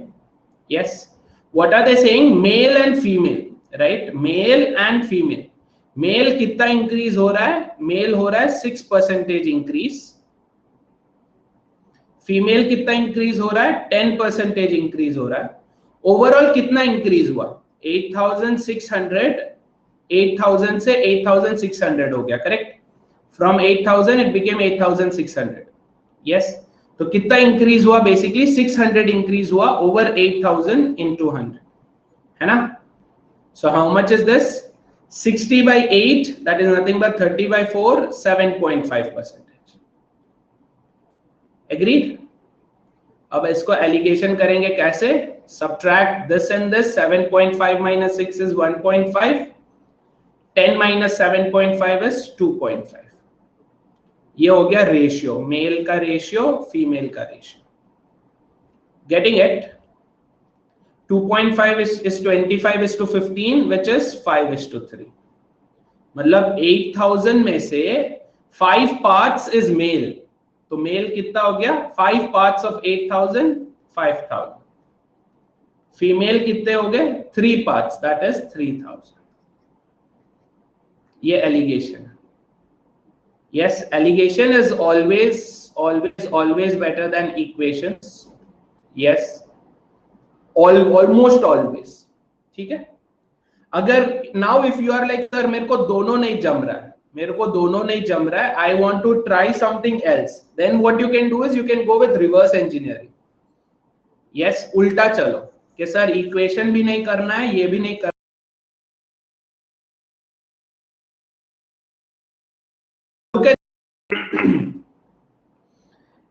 Yes, what are they saying, male and female, right? Male and female, male कितना इंक्रीज हो रहा है, मेल हो रहा है 6% इंक्रीज, फीमेल कितना इंक्रीज हो रहा है? 10% इंक्रीज हो रहा है। ओवरऑल कितना इंक्रीज हुआ? 8600, 8000 से 8600 हो गया, correct? From 8000 it became 8600। Yes, तो कितना इंक्रीज हुआ? बेसिकली 600 इंक्रीज हुआ ओवर 8000 into 100, है ना? So how much is this? 60 by 8, that is nothing but 30 by 4, 7.5%. Agreed? अब इसको एलिगेशन करेंगे कैसे? Subtract this and this. 7.5 minus 6 is 1.5. 10 minus 7.5 is 2.5. ये हो गया रेशियो, मेल का रेशियो, फीमेल का ratio. Getting it? 2.5 is 25:15, which is 5:3. मतलब 8000 में से 5 parts is male, तो मेल कितना हो गया? 5 parts of 8000, 5000. फीमेल कितने हो गए? 3 parts, that is 3000. ये allegation. Yes, allegation is always better than equations. Yes, almost always. ठीक है? अगर now if you are like sir मेरे को दोनों नहीं जम रहा है, I want to try something else, then what you can do is you can go with reverse engineering. Yes, उल्टा चलो कि सर इक्वेशन भी नहीं करना है, ये भी नहीं करना।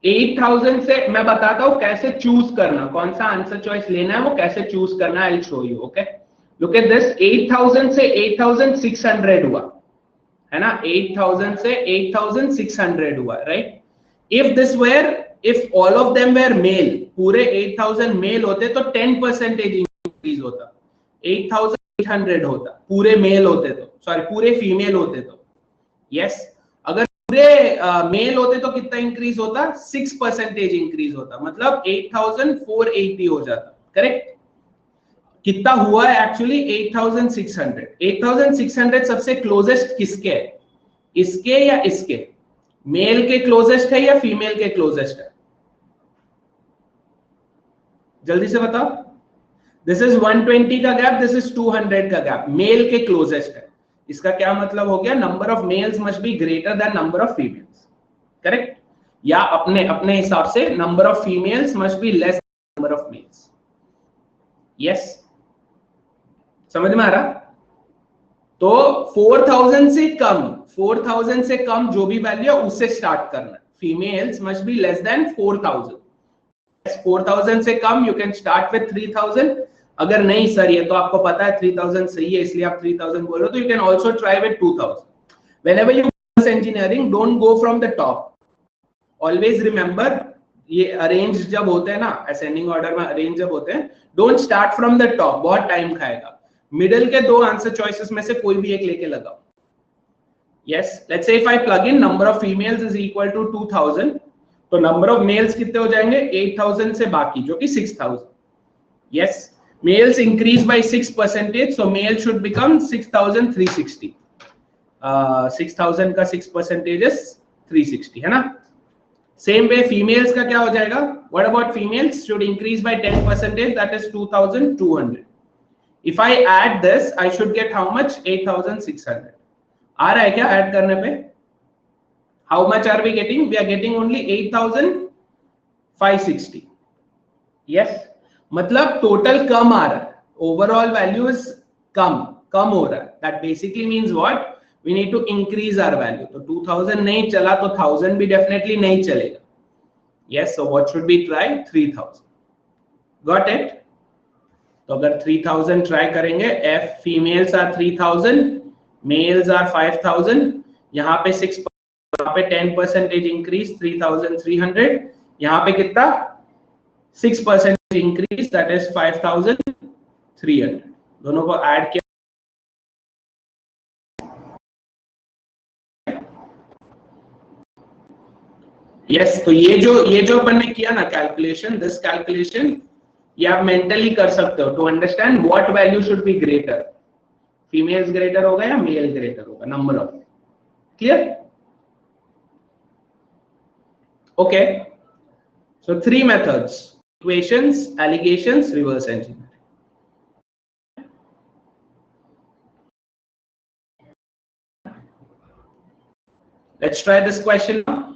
8000 से मैं बताता हूं कैसे चूज करना, कौन सा आंसर चॉइस लेना है, वो कैसे चूज करना है। I will show you. Okay, look at this. 8000 से 8600 हुआ, है ना? 8000 से 8600 हुआ, right? If all of them were male, पूरे 8000 मेल होते तो 10% इंक्रीज होता, 8800 होता। पूरे मेल होते तो, सॉरी पूरे फीमेल होते तो। यस, अगर पूरे मेल होते तो कितना इंक्रीज होता? 6% इंक्रीज होता, मतलब 8480 हो जाता, करेक्ट? कितना हुआ है एक्चुअली? 8600। 8600 सबसे क्लोजेस्ट किसके है? इसके या इसके? मेल के क्लोजेस्ट है या फीमेल के क्लोजेस्ट है? जल्दी से बताओ। दिस इज 120 का गैप, दिस इज 200 का गैप, मेल के क्लोजेस्ट है। इसका क्या मतलब हो गया? Number of males must be greater than number of females, correct? या अपने हिसाब से number of females must be less number of males. Yes, समझ में आ रहा? तो 4000 से कम जो भी वैल्यू है उससे स्टार्ट करना। Females must be less than 4000। 4000 से कम यू कैन स्टार्ट विद 3000। अगर नहीं सर ये तो आपको पता है 3000 सही है इसलिए आप 3000 बोल रहे हो, तो you can also try with 2000। Whenever you do engineering, don't go from the top. Always remember, ये अरेंज जब होते हैं ना, असेंडिंग ऑर्डर में अरेंज जब होते हैं, don't start from the top, बहुत टाइम खाएगा। मिडिल के दो आंसर चॉइसेस में से कोई भी एक लेके लगाओ। Yes, let's say if I plug in number of females is equal to 2000, तो नंबर ऑफ मेल्स कितने हो जाएंगे? 8000 से बाकी जो कि 6000। Yes, males increase by 6%, so male should become 6360. 6000 का 6% is 360, है ना? Same way females का क्या हो जाएगा? What about females? Should increase by 10%, that is 2200. If I add this, I should get how much? 8600. आ रहा है क्या ऐड करने पे? How much are we getting? We are getting only 8560. Yes, मतलब टोटल कम आ रहा है, ओवरऑल वैल्यू इज कम हो रहा है। That basically means what? We need to increase our value. तो 2000 नहीं चला तो 1000 भी डेफिनेटली नहीं चलेगा। Yes, so what should be try? 3000। Got it? तो अगर 3000 ट्राई करेंगे, F females are 3000, males are 5000, यहाँ पे 6, यहाँ पे 10% इंक्रीज 3300, यहाँ पे कितना? 6% increase, that is 5300। दोनों को ऐड किया, यस। तो ये जो अपन ने किया ना कैलकुलेशन, दिस कैलकुलेशन ये आप मेंटली कर सकते हो to understand what value should be greater. Females greater होगा या मेल ग्रेटर होगा, number of. Clear? Okay, So 3 methods: equations, allegations, reverse engineering. Let's try this question now.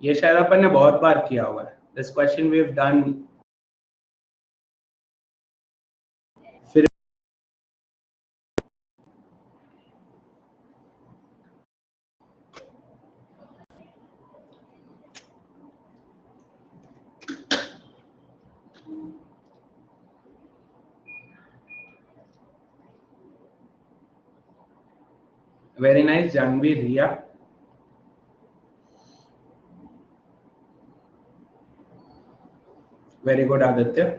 ये शायद अपन ने बहुत बार किया हुआ है. This question we have done. फिर very nice, Janvi, Riya. Very good, Aditya.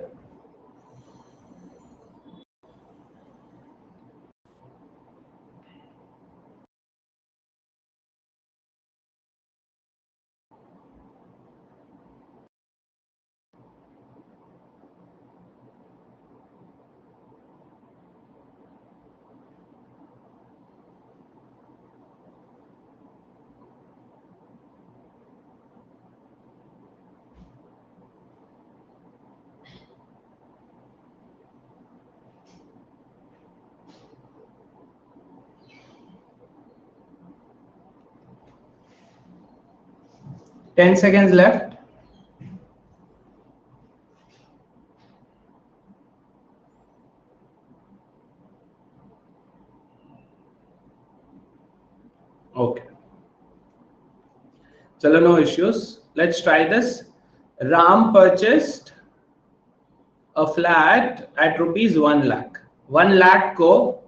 Ten seconds left. Okay. Chalo, no issues. Let's try this. Ram purchased a flat at rupees 1 lakh. 1 lakh को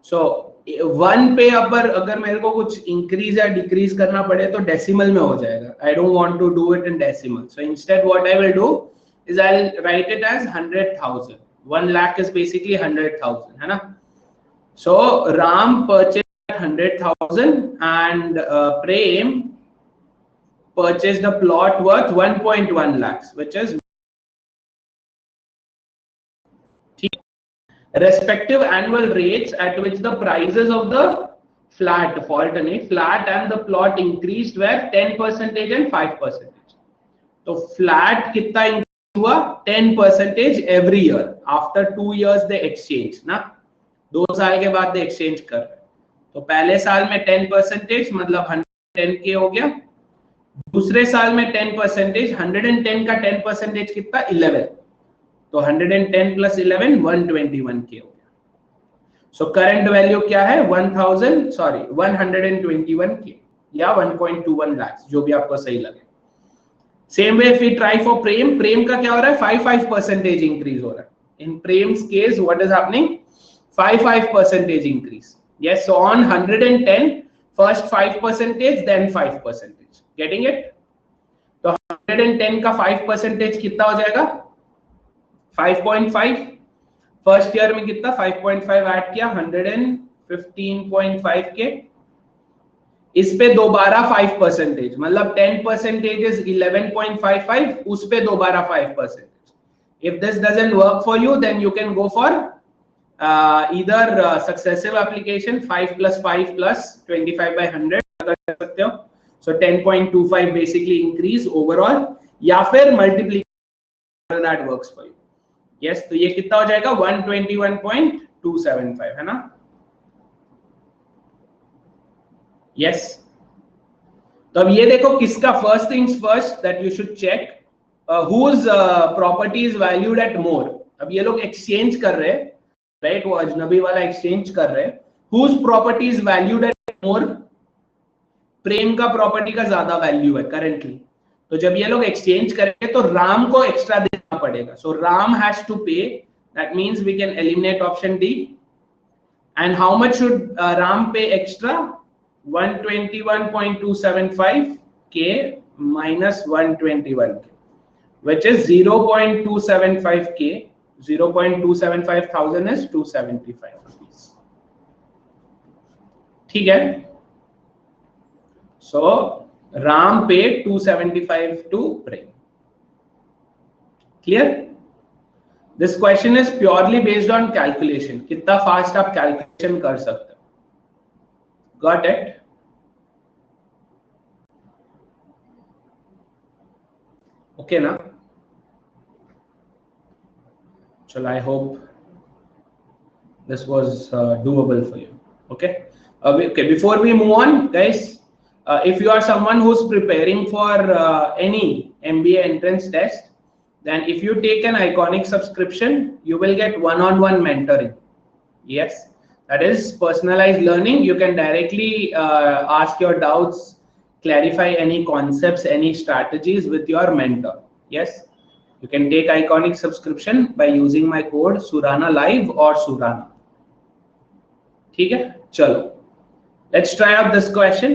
so 1 पे अगर मेरे को कुछ increase या decrease करना पड़े तो decimal में हो जाएगा. I don't want to do it in decimal. So instead what I will do is I'll write it as 100,000. 1 lakh is basically 100,000, है ना? So Ram purchased 100,000 and Prem purchased a plot worth 1.1 lakhs, which is respective annual rates at which the prices of the flat and the plot increased were 10% and 5%. So flat कितना increase हुआ? 10% every year. After 2 years they exchange ना, 2 साल के बाद they exchange कर रहे. तो पहले साल में 10% मतलब 110K हो गया. दूसरे साल में 10%, 110 का 10% कितना? 11. तो 110 plus 11 121K हो गया. So current value क्या है? 121K या 1.21 lakhs, जो भी आपको सही लगे. Same way if we try for Prem का क्या हो रहा है? 5% increase हो रहा है. In Prem's case, what is happening? 5% increase. Yes, so on 110, first 5%, then 5%. Getting it? तो 110 का 5% कितना हो जाएगा? 5.5. फर्स्ट ईयर में कितना? 5.5 ऐड किया, 115.5K. इस पे दोबारा 5%, मतलब 10% is 11.55, उस पे दोबारा 5%. If this doesn't work for you, then you can go for either successive application 5 plus 5 plus 25 by 100 कर सकते हो. So 10.25 basically increase overall, या फिर multiplication that works for you. Yes, तो ये कितना हो जाएगा? 121.275 है ना? Yes. तो अब ये देखो किसका first things first that you should check whose property is valued at more. अब ये लोग exchange कर रहे हैं, right? वो अजनबी वाला exchange कर रहे हैं. Whose property is valued at more? प्रेम का प्रॉपर्टी का ज्यादा वैल्यू है currently. तो जब ये लोग एक्सचेंज करेंगे तो राम को एक्स्ट्रा देना पड़ेगा. So Ram has to pay. That means we can eliminate option D. And how much should Ram pay extra? 121.275K minus 121K, which is 0.275K. 0.275,000 is 275 rupees. ठीक है? So Ram paid 275 to Prem. Clear? This question is purely based on calculation, कितना fast आप calculation कर सकते हो. Got it? Okay ना? चलो, I hope this was doable for you. Okay. Okay, before we move on, guys, if you are someone who's preparing for any MBA entrance test, then if you take an Iconic subscription, you will get one-on-one mentoring. Yes, that is personalized learning. You can directly ask your doubts, clarify any concepts, any strategies with your mentor. Yes, you can take Iconic subscription by using my code Surana Live or Surana. ठीक है, चलो, let's try out this question.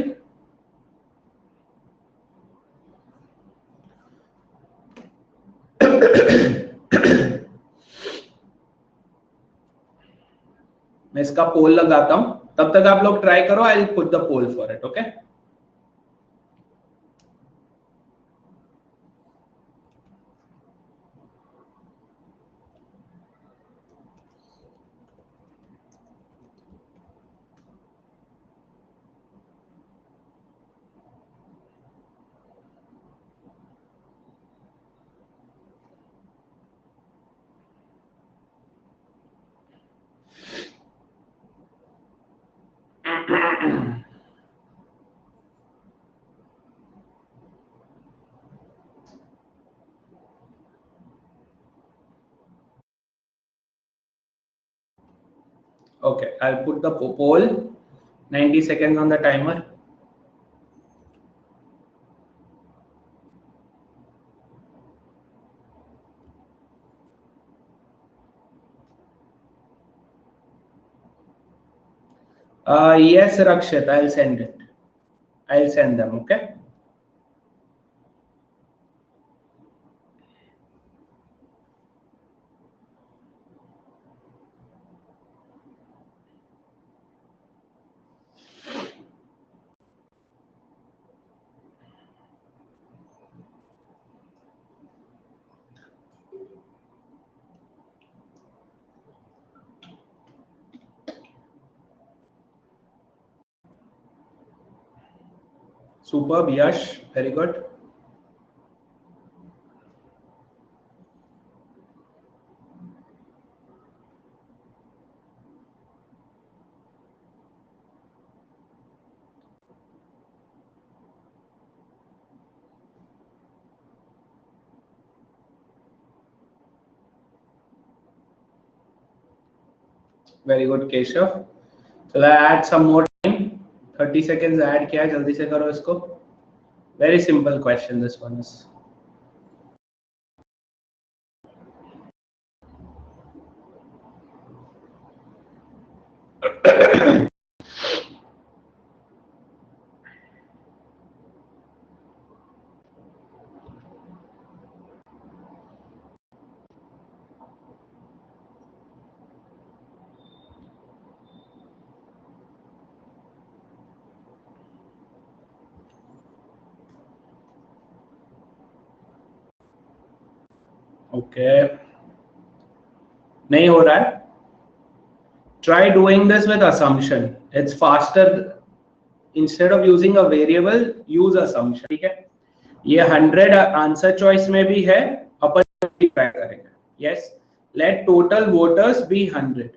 मैं इसका पोल लगाता हूं, तब तक आप लोग ट्राई करो. I will put the poll for it. Okay, okay, I'll put the poll. 90 seconds on the timer. Yes, Rakshit, I'll send it. I'll send them. Okay. Superb, Yash. Very good. Very good, Keshav. So I add some more time. 30 seconds add किया, जल्दी से करो इसको. Very simple question. This one is. Okay. नहीं हो रहा है. Try doing this with assumption. It's faster. Instead of using a variable, use assumption. ठीक है. ये 100 आंसर चॉइस में भी है. अपन ट्राई करेंगे. Yes. Let total voters be 100.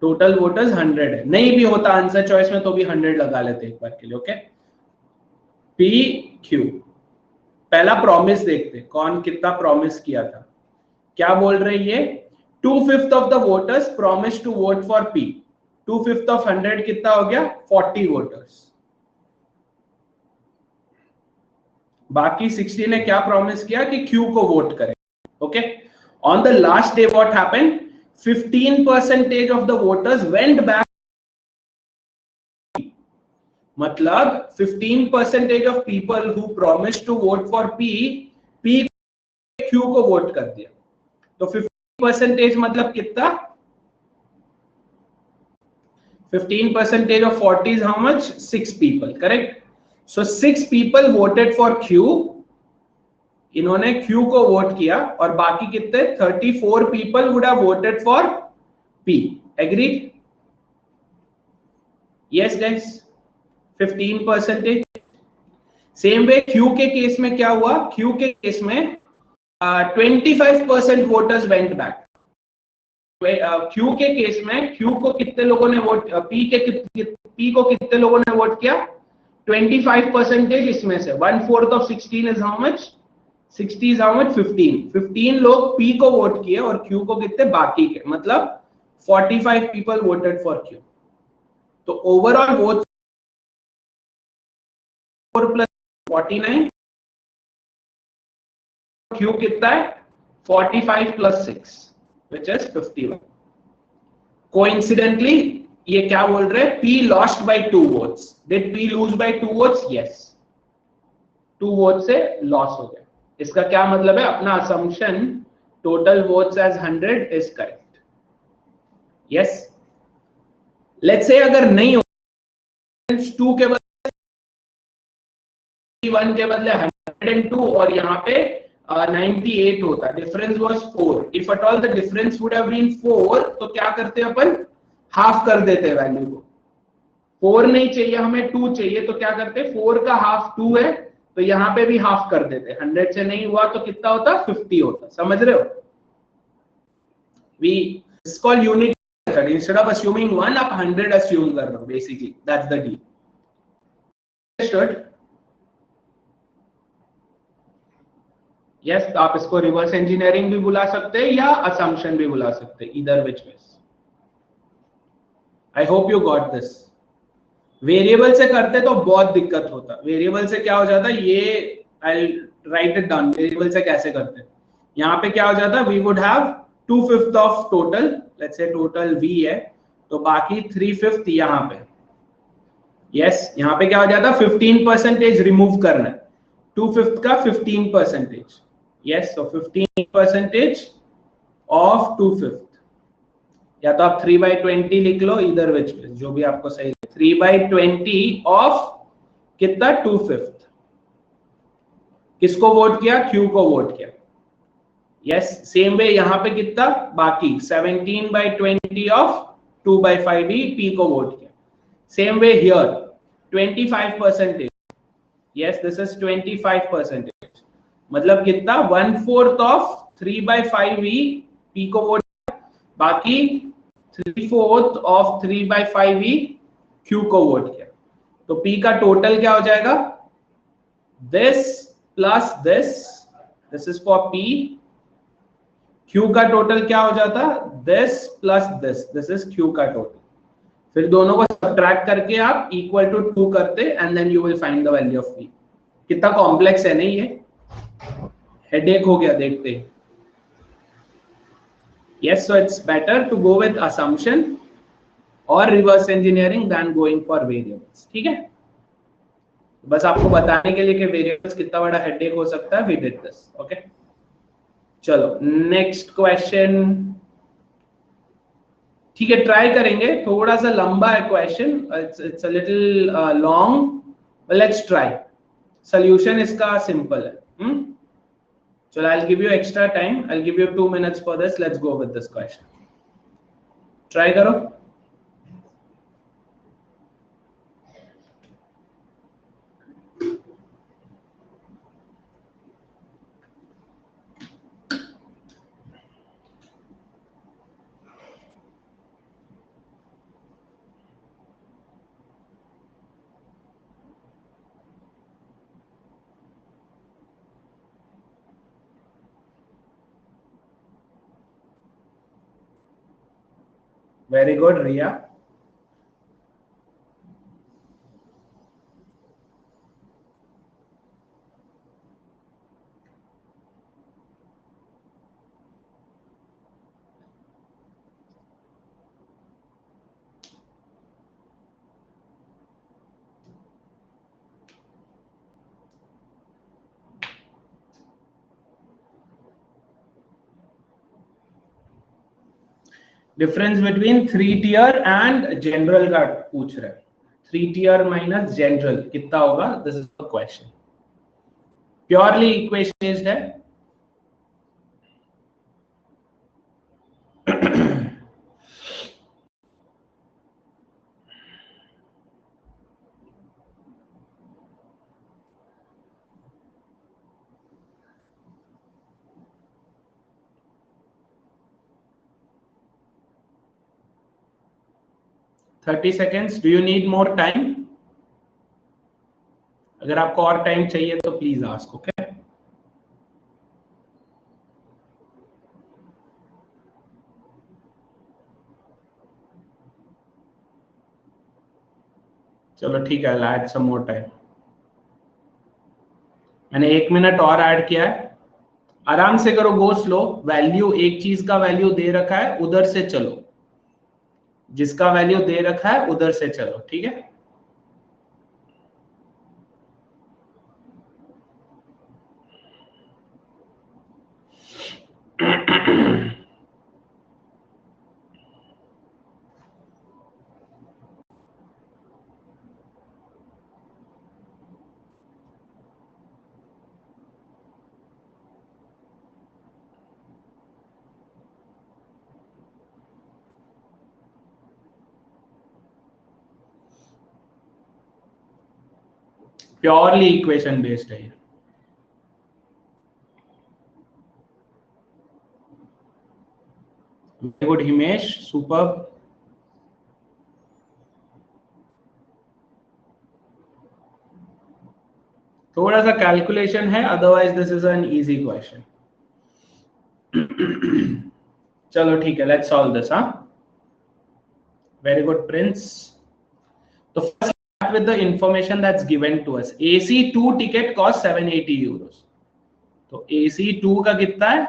Total voters 100 है. नहीं भी होता आंसर चॉइस में तो भी 100 लगा लेते एक बार के लिए. ओके. P Q. पहला प्रॉमिस देखते, कौन कितना प्रॉमिस किया था. क्या बोल रही है? 2/5 of the voters promise to vote for P. 2/5 of 100 कितना हो गया? 40 वोटर्स. बाकी 60 ने क्या प्रॉमिस किया कि क्यू को वोट करें. Okay. On the last day what happened? 15% of the voters went back. मतलब 15% of people who promised to vote for P Q को वोट कर दिया. तो 15% मतलब कितना? 15% of 40 is how much? 6 people. Correct. So 6 people voted for Q. इन्होंने Q को vote किया और बाकी कितने 34 people would have voted for P. Agreed? Yes guys, 15%. Same way Q के केस में क्या हुआ? Q के केस में 25% वोटर्स वेंट बैक. Q के केस में Q को कितने लोगों ने वोट, P को कितने लोगों ने वोट किया? 25%. इसमें से 1/4 of 16 is how much? 60 is how much? 15 लोग P को वोट किए और Q को कितने बाकी के, मतलब 45 people voted for Q. तो ओवरऑल वोट 4 plus 49, Q कितना है? 45 plus 6 which is 51. Coincidentally ये क्या बोल रहे हैं? P lost by 2 votes. Did P lose by 2 votes? Yes. 2 votes से लॉस हो गया. इसका क्या मतलब है? अपना assumption total votes as 100 is correct. Yes. Let's say अगर नहीं हो 2 के बदले 1 के बदले 102 और यहाँ पे 98 होता. Difference was 4. If at all the difference would have been 4, तो क्या करते अपन? हाफ कर देते वैल्यू को. 4 नहीं चाहिए हमें, 2 चाहिए, तो क्या करते? 4 का हाफ 2 है, तो यहाँ पे भी हाफ कर देते. 100 से नहीं हुआ तो कितना होता? 50 होता. समझ रहे हो? It's called unit method. Instead of assuming 1, आप 100 assume कर रहे हो. Basically, that's the deal. Understood? Yes, तो आप इसको रिवर्स इंजीनियरिंग भी बुला सकते हैं या असम्पशन भी बुला सकते हैं. Either which ways. I hope you got this. Variable से करते तो बहुत दिक्कत होता. वेरिएबल से क्या हो जाता? ये I'll write it down. Variable से कैसे करते? यहाँ पे क्या हो जाता? We would have 2/5 of total. Let's say total V है, तो बाकी 3/5 यहाँ पे. Yes, यहाँ पे क्या हो जाता? 15% रिमूव करना है. 2/5 का 15%. Yes, so 15% of 2/5. या तो आप 3/20 लिख लो. इधर विच जो भी आपको सही. 3/20 ऑफ कितना? 2/5. किसको वोट किया? Q को वोट किया. यस, सेम वे यहाँ पे कितना बाकी? 17/20 ऑफ 2/5 P को वोट किया. Same way here 25%. Yes, this is 25%. मतलब कितना? 1/4 ऑफ 3/5 P को वोट किया, बाकी 3/4 ऑफ 3/5 Q को वोट किया. तो P का टोटल क्या हो जाएगा? This plus this is for P. Q का टोटल क्या हो जाता? This plus this is Q का टोटल. फिर दोनों को सब्ट्रैक्ट करके आप इक्वल टू 2 करते and then you will find the value of P. कितना कॉम्प्लेक्स है नहीं ये? हेडेक हो गया देखते. Yes, so it's better to go with assumption or reverse engineering than going for variables. ठीक है? बस आपको बताने के लिए कि वेरिएबल्स कितना बड़ा हेडेक हो सकता है. We did this. Okay? चलो नेक्स्ट क्वेश्चन. ठीक है, ट्राई करेंगे. थोड़ा सा लंबा है question. It's a little long, but let's try. Solution इसका सिंपल है. So I'll give you extra time. I'll give you 2 minutes for this. Let's go with this question. Try करो. Very good, Riya. Difference between 3 tier and general का पूछ रहे हैं. 3 tier minus general कितना होगा? This is the question. Purely equationised है। Thirty seconds. Do you need more time? अगर आपको और टाइम चाहिए तो प्लीज आस्क। ओके, चलो ठीक है, I'll add some more time। मैंने 1 मिनट और ऐड किया है। आराम से करो, गो स्लो। वैल्यू, एक चीज का वैल्यू दे रखा है, उधर से चलो। जिसका वैल्यू दे रखा है उधर से चलो, ठीक है। प्योरली इक्वेशन बेस्ड है। Very good Himesh, super. थोड़ा सा कैलकुलेशन है, otherwise this is an easy question. चलो ठीक है, लेट्स सॉल्व दिस। हाँ, वेरी गुड प्रिंस। तो first start with the information that's given to us। AC2 ticket cost 780 euros। तो AC2 का कितना है?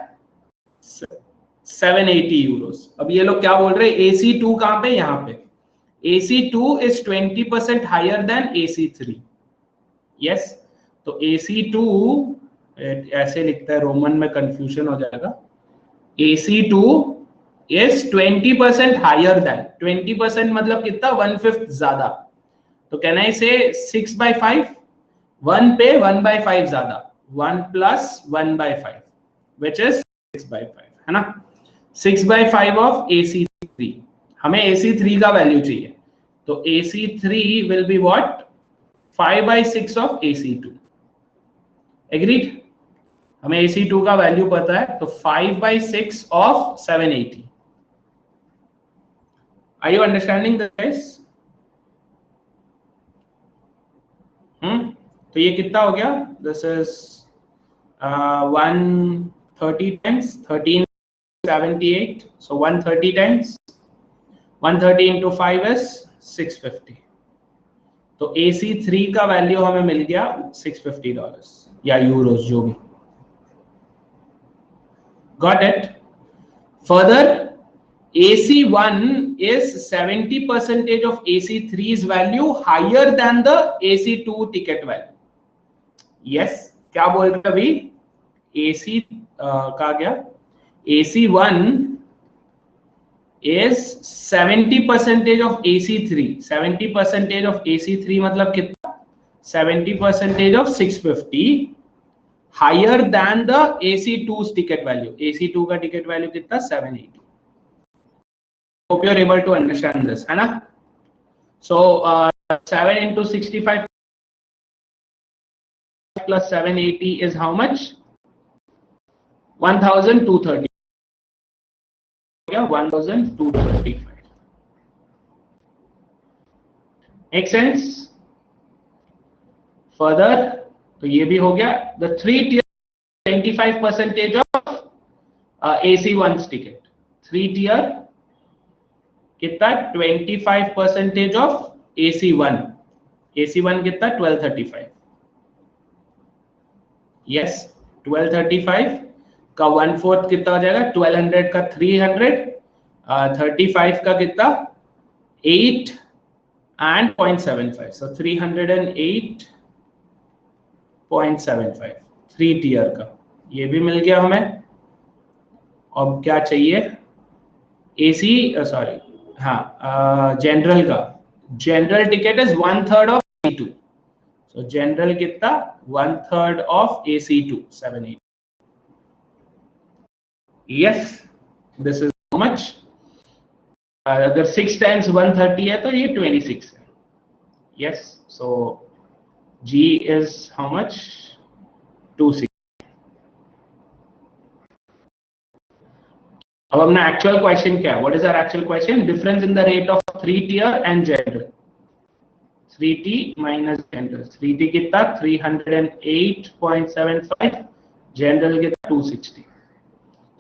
780 euros। अब ये लोग क्या बोल रहे हैं? AC2 कहां पे? यहाँ पे। AC2 is 20% higher than AC3। yes, तो AC2 ऐसे लिखता है, रोमन में कंफ्यूजन हो जाएगा। AC2 is 20% higher than, 20% मतलब कितना? 1/5 ज्यादा। तो कैन आई से 6/5? 1 पे 1/5 ज्यादा, 1 + 1/5 विच इज 6/5, है ना। 6/5 ऑफ AC3। हमें AC3 का वैल्यू चाहिए, तो AC3 will be what? 5/6 of AC2। Agreed? हमें AC2 का वैल्यू पता है, तो 5/6 of 780। Are you understanding this? तो ये कितना हो गया? This is 130 times 1378। सो 130 टाइम्स 130 into 5 is 650। तो AC3 का वैल्यू हमें मिल गया $650 या यूरोस, जो भी। Got it? Further, AC1 is 70% of AC3's value higher than the AC2 ticket value। yes, क्या बोल रहे अभी? AC का गया, AC1 is 70% of AC3। 70% of AC3 मतलब कितना? 70% of 650 higher than the AC2's ticket value। AC2 का टिकट वैल्यू कितना? 780। Hope you are able to understand this, है ना। So 7 into 65 plus 780 is how much? 1230। 1235। Make sense? Further, तो ये भी हो गया। The 3 tier 25% of AC1's ticket। 3 tier कितना? 25% of AC1। AC1 कितना? 1235। yes, 1235 का 1/4 कितना हो जाएगा? 1200 का 300, 35 का कितना? 8 and 0.75। so 308.75 3 tier का ये भी मिल गया हमें। अब क्या चाहिए? AC सॉरी, हाँ, जनरल का। General ticket is 1/3 of AC2। So general कितना 1/3 of AC2 780. Yes, this is how much? अगर 6 times 130 है तो ये 26 है. Yes, so G is how much? 260. अब अपना एक्चुअल क्वेश्चन क्या है? What is our actual question? Difference in the rate of 3-tier and general. 3T minus general. 3T कितना 308.75, general कितना 260.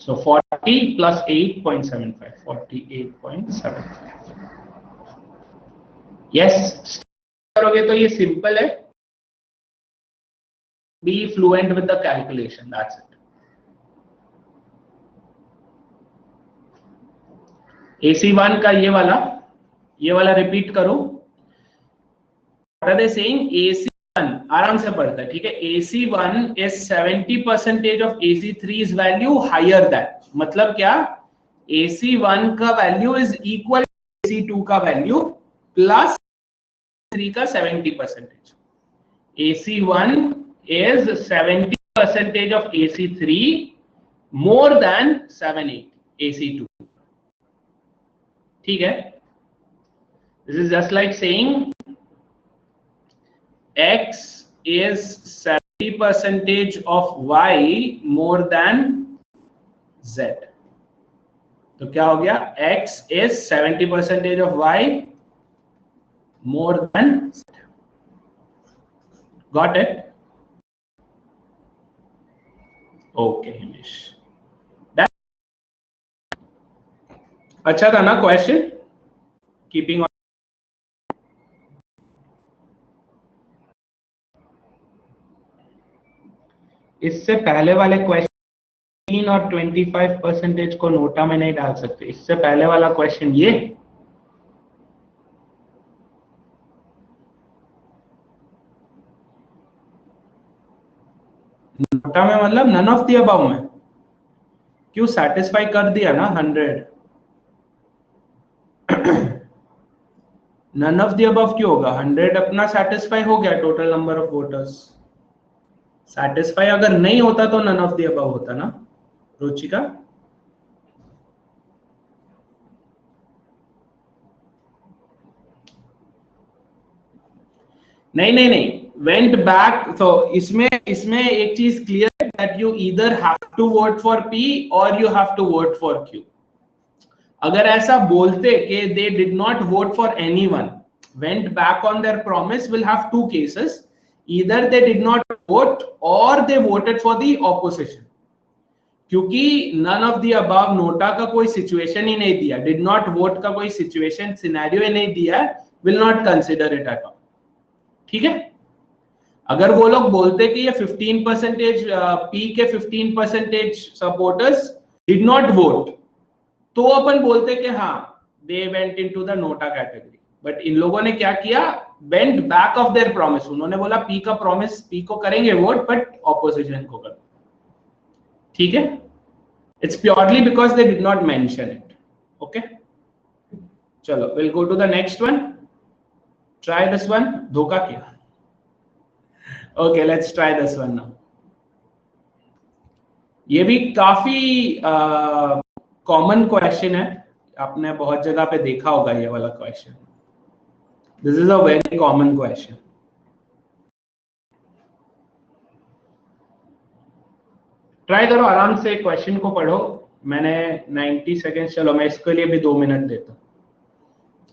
So 40 plus 8.75, 48.75. Yes, करोगे तो ये सिंपल है. Be fluent with the calculation. That's it. AC1 का ये वाला रिपीट करो. What are they saying? AC1 आराम से पढ़ता है, ठीक है. AC1 is 70% of AC3's value higher than. मतलब क्या? AC1 का वैल्यू इज इक्वल AC2 का वैल्यू प्लस 3 का 70%. AC1 is 70% of AC3 more than 780 AC2. ठीक है. This is just like saying X is 70% of Y more than Z. तो क्या हो गया? X is 70% of Y more than Z. Got it? Okay, Himish. That अच्छा था ना question? Keeping on. इससे पहले वाले क्वेश्चन और 25% को नोटा में नहीं डाल सकते. इससे पहले वाला क्वेश्चन ये नोटा में मतलब नन ऑफ द अबव में क्यों सेटिस्फाई कर दिया ना 100. नन ऑफ द अबव क्यों होगा? 100 अपना सेटिस्फाई हो गया. Total number of voters satisfy अगर नहीं होता तो नन ऑफ द अबव होता ना रुचिका. नहीं went back. तो इसमें एक चीज क्लियर है that you either have to vote for P or you have to vote for Q. अगर ऐसा बोलते कि they did not vote for anyone, went back on their promise, will have two cases. Either they did not vote or they voted for the opposition. क्योंकि none of the above NOTA का कोई situation ही नहीं दिया, did not vote का कोई situation scenario ही नहीं दिया, will not consider it at all. ठीक है. अगर वो लोग बोलते कि ये 15% P के 15% सपोर्टर्स डिड नॉट वोट तो अपन बोलते कि हाँ they went into the NOTA category. But in लोगों ने क्या किया? Went back of their promise. उन्होंने बोला पी का प्रॉमिस, पी को करेंगे वोट बट ऑपोजिशन को कर. ठीक है. It's purely because they did not mention it. Okay चलो will go to the next one. Try this one. धोखा किया. Okay, let's try this one now. ये भी काफी कॉमन क्वेश्चन है. आपने बहुत जगह पे देखा होगा ये वाला question. This is a very common question. Try करो आराम से क्वेश्चन को पढ़ो. मैंने 90 सेकेंड. चलो मैं इसके लिए भी 2 मिनट देता हूँ.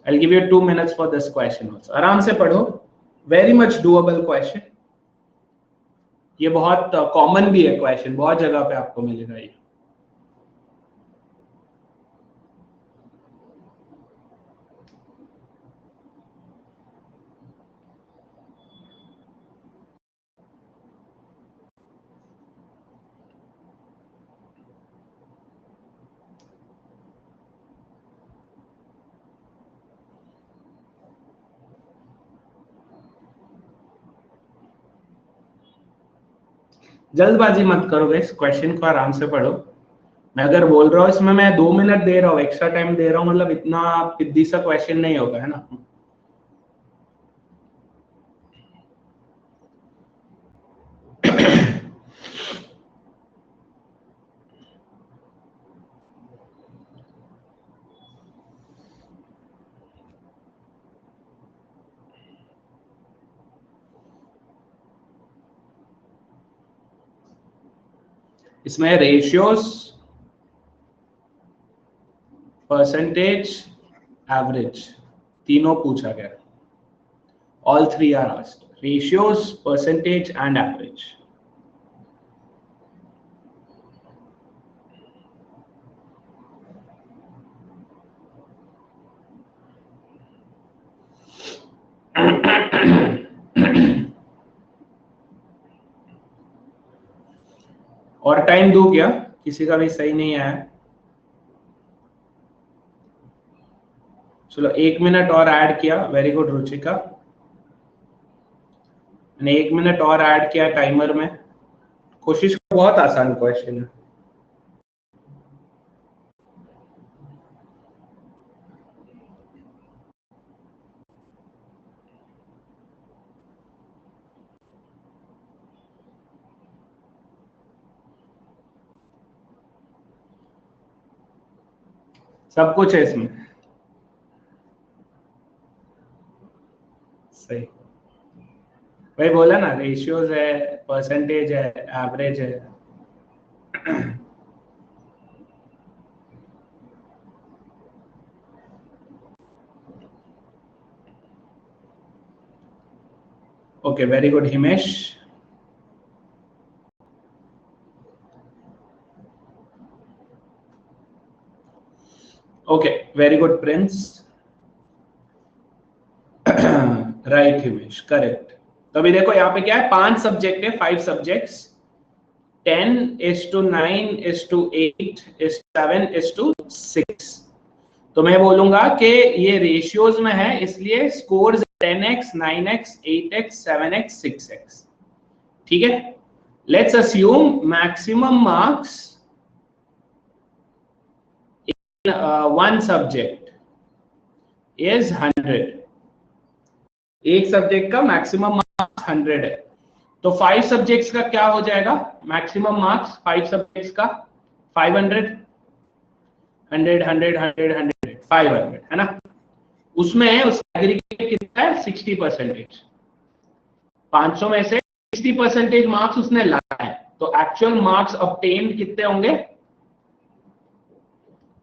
I'll give you 2 minutes for this question also. आराम से पढ़ो. Very much doable question. ये बहुत कॉमन भी है क्वेश्चन. बहुत जगह पे आपको मिलेगा ये. जल्दबाजी मत करो इस क्वेश्चन को. आराम से पढ़ो. मैं अगर बोल रहा हूँ इसमें मैं 2 मिनट दे रहा हूँ, एक्स्ट्रा टाइम दे रहा हूँ, मतलब इतना पिद्दी सा क्वेश्चन नहीं होगा, है ना. इसमें रेशियोज, परसेंटेज, एवरेज तीनों पूछा गया. All three are asked. Ratios, percentage, and average. और टाइम दूं क्या? किसी का भी सही नहीं आया. चलो 1 मिनट और ऐड किया. Very good Ruchika. मैंने 1 मिनट और ऐड किया टाइमर में. कोशिश करो, बहुत आसान क्वेश्चन है. सब कुछ है इसमें. सही. भाई बोला ना, रेशियोज है, परसेंटेज है, एवरेज है. Okay, very good Himesh. Okay, very good Prince. Right Himesh, correct. तो अभी देखो यहाँ पे क्या है, 5 सब्जेक्ट है, 5 सब्जेक्ट्स. 10:9:8:7:6. तो मैं बोलूंगा कि ये रेशियोज में है, इसलिए scores 10x, 9x, 8x, 7x, 6x. ठीक है. Let's assume maximum marks in one subject is 100. एक सब्जेक्ट का मैक्सिमम मार्क्स 100 है. तो 5 सब्जेक्ट्स का क्या हो जाएगा मैक्सिमम मार्क्स? 5 सब्जेक्ट्स का 500, 100, 100, 100, 100, 500 है ना. उसमें उस एग्रीगेट कितना है? 60%. 500 में से 60% मार्क्स उसने लाया है. तो एक्चुअल मार्क्स ऑब्टेन्ड कितने होंगे?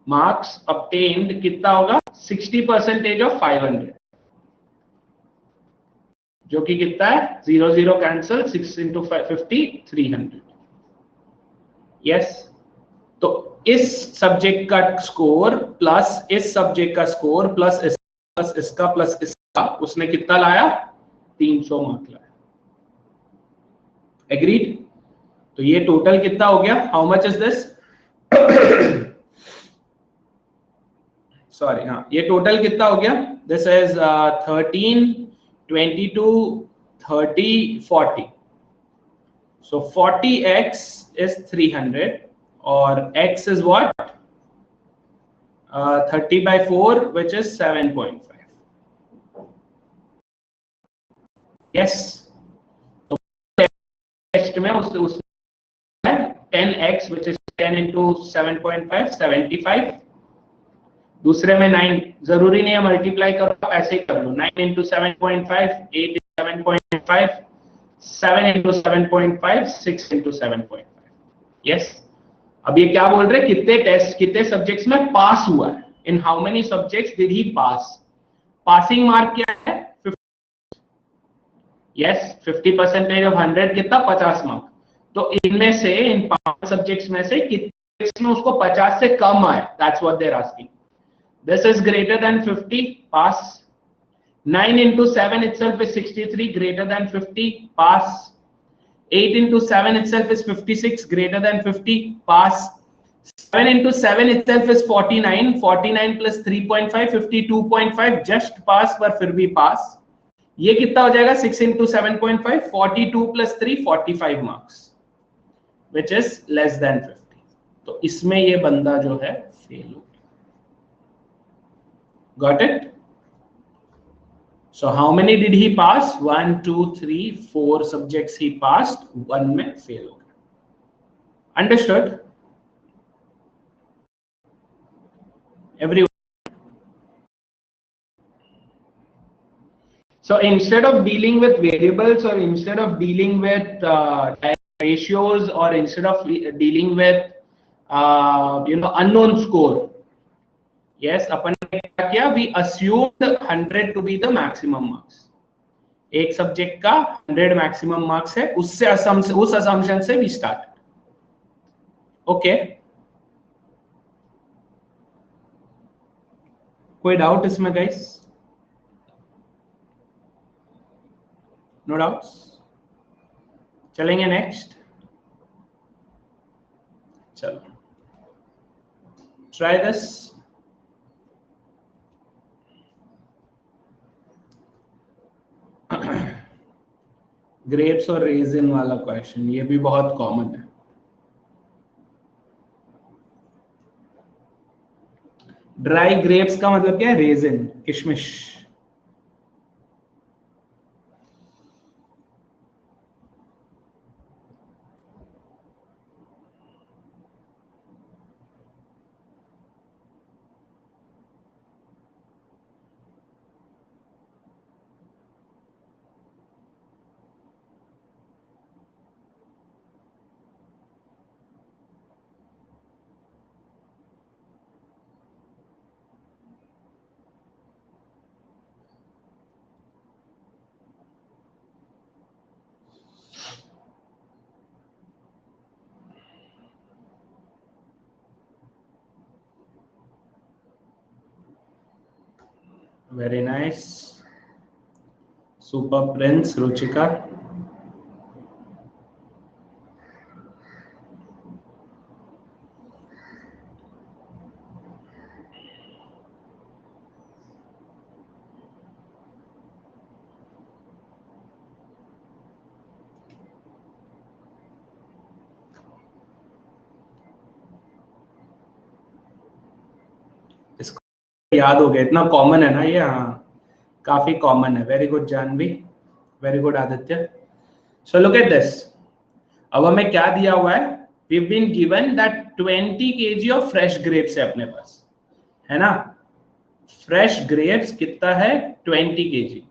मार्क्स ऑब्टेन्ड कितना होगा? 60% ऑफ 500, जो कि कितना है? 0 0 कैंसिल, 6 into 50, 300. यस. तो इस सब्जेक्ट का स्कोर प्लस इस सब्जेक्ट का स्कोर प्लस इसका प्लस इसका, उसने कितना लाया? 300 मार्क लाया. एग्रीड. तो ये टोटल कितना हो गया? How much is this? Sorry, हाँ, ये टोटल कितना हो गया? This is 13, 22, 30, 40. So 40x is 300 or x is what? 30 by 4, which is 7.5. Yes. So text में उस 10x, which is 10 into 7.5, 75. दूसरे में 9, जरूरी नहीं है मल्टीप्लाई करो, आप ऐसे ही कर लो. 9 into 7.5, 8 into 7.5, 7 into 7.5, 6 into 7.5. Yes. अब ये क्या बोल रहे हैं? कितने टेस्ट, कितने सब्जेक्ट्स में पास हुआ है? In how many subjects did he pass? Passing mark क्या है? 50. यस. 50% ऑफ 100 कितना? 50 मार्क. तो इनमें से, इन 5 सब्जेक्ट्स में से कितने में उसको 50 से कम आए? That's what they are asking. This is greater than 50, pass. 9 into 7 itself is 63, greater than 50, pass. 8 into 7 itself is 56, greater than 50, pass. 7 into 7 itself is 49, 49 plus 3.5, 52.5, just pass, पर फिर भी pass. ये कितना हो जाएगा? 6 into 7.5, 42 plus 3, 45 marks, which is less than 50. तो इसमें ये बंदा जो है फेल हो. Got it? So how many did he pass? 1, 2, 3, 4 subjects he passed. 1 में fail हो गया. Understood? Everyone. So instead of dealing with variables or instead of dealing with ratios or instead of dealing with unknown score, yes, अपन ने क्या किया, we assumed 100 to be the maximum marks. एक subject का 100 maximum marks है, उससे उस assumption से भी स्टार्ट. ओके, कोई डाउट इसमें गाइस? No doubts? चलेंगे नेक्स्ट. चलो, ट्राई दिस. ग्रेप्स और रेजिन वाला क्वेश्चन, ये भी बहुत कॉमन है. ड्राई ग्रेप्स का मतलब क्या है? रेजिन, किशमिश. Very nice. Super Prince, Ruchika. इसको याद हो गया, इतना कॉमन है ना ये. हाँ, काफी कॉमन है. Very good Janvi, very good Aditya. So look at this. अब हमें क्या दिया हुआ है? we've been given that 20 kg of fresh grapes है अपने पास, है ना. फ्रेश ग्रेप्स कितना है? 20 kg.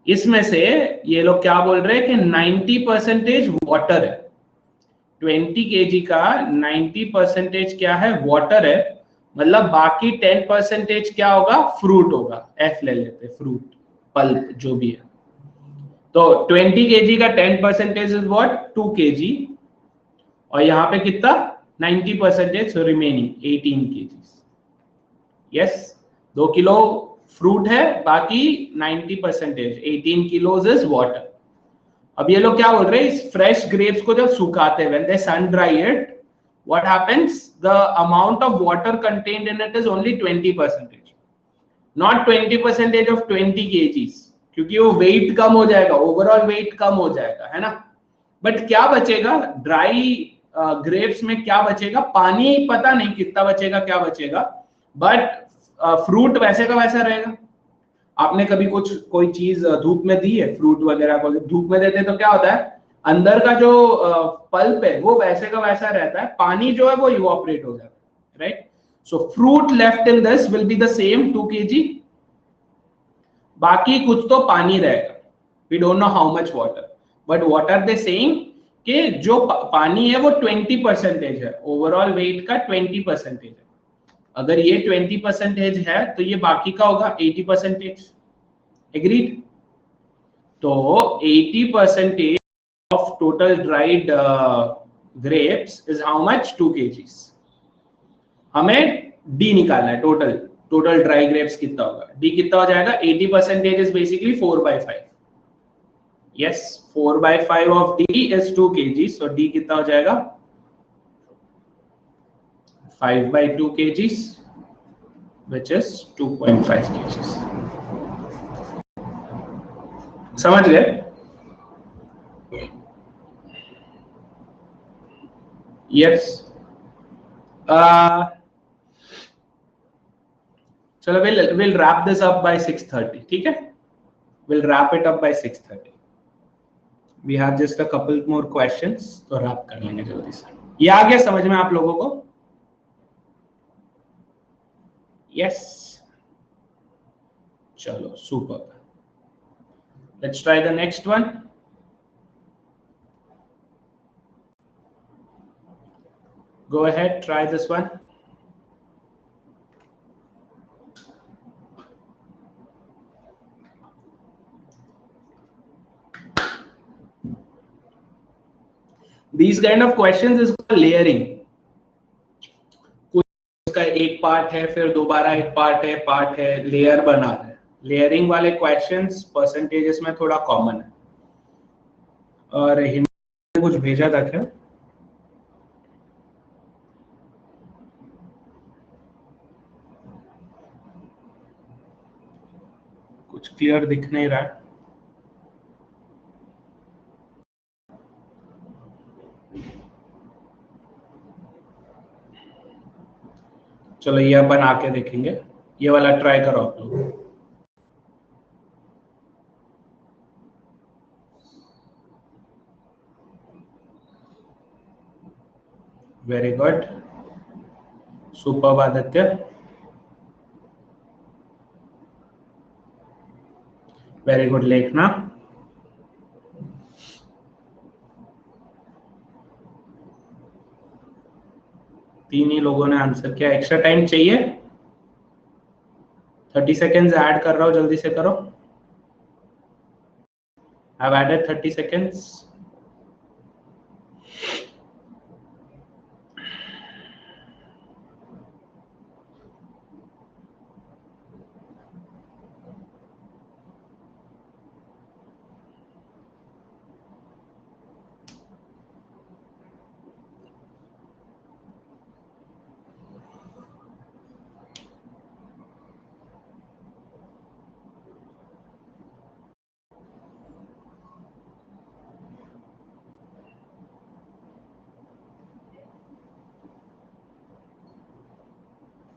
इसमें से ये लोग क्या बोल रहे हैं कि 90% वाटर है. 20 kg का 90% क्या है? वाटर है. मतलब बाकी 10% क्या होगा? फ्रूट होगा. एफ ले लेते, फ्रूट, पल्प, जो भी है. तो 20 kg का 10% इज व्हाट? 2 kg. और यहाँ पे कितना? 90%, so remaining 18 kg. Yes, 2 kilo fruit है, बाकी 90%, 18 किलोज इज वाटर. अब ये लोग क्या बोल रहे हैं? इस फ्रेश ग्रेप्स को जब सुखाते हैं, when they sun dry it, what happens? The amount of water contained in it is only 20%, not 20% of 20 kgs, क्योंकि वो वेट कम हो जाएगा, ओवरऑल वेट कम हो जाएगा, है ना. बट क्या बचेगा? ड्राई ग्रेप्स में क्या बचेगा? पानी पता नहीं कितना बचेगा, क्या बचेगा, बट फ्रूट वैसे का वैसा रहेगा. आपने कभी कोई चीज धूप में दी है? फ्रूट वगैरह को धूप में देते तो क्या होता है? अंदर का जो पल्प है वो वैसे का वैसा रहता है, पानी जो है वो इवोपरेट हो जाता है, right. So fruit left in this will be the same 2 kg. बाकी कुछ तो पानी रहेगा. We don't know how much water, but what are they saying कि जो पानी है वो 20% है, ओवरऑल वेट का 20% है. अगर ये 20% है तो ये बाकी का होगा 80%. एग्रीड. तो 80% of total dried grapes is how much? 2 kgs. हमें D निकालना है. टोटल ड्राई ग्रेप्स कितना होगा? D कितना हो जाएगा? 80% is basically 4/5. yes, 4/5 of D is 2 kg. so D कितना हो जाएगा? 5/2 kgs, which is 2.5 kgs. समझ गए? yes. चलो, we'll wrap this up by 6:30. ठीक है, we'll wrap it up by 6:30. we have just a couple more questions, तो wrap कर लेंगे जल्दी से. ये आ गया समझ में आप लोगों को? yes. चलो, super. let's try the next one. Go ahead, try this one. These kind of questions is called layering. उसका एक पार्ट है, फिर दोबारा एक पार्ट है, लेयर बना रहे हैं. लेयरिंग वाले क्वेश्चंस परसेंटेजेस में थोड़ा कॉमन है. और हिंदी में कुछ भेजा था क्या? कुछ क्लियर दिख नहीं रहा है. चलो ये अपन आके देखेंगे. ये वाला ट्राई करो आप लोग. Very good, super Aditya. Very good Lekhna. तीन ही लोगों ने आंसर किया. एक्स्ट्रा टाइम चाहिए? 30 सेकेंड्स ऐड कर रहा हूं, जल्दी से करो. I've added 30 seconds.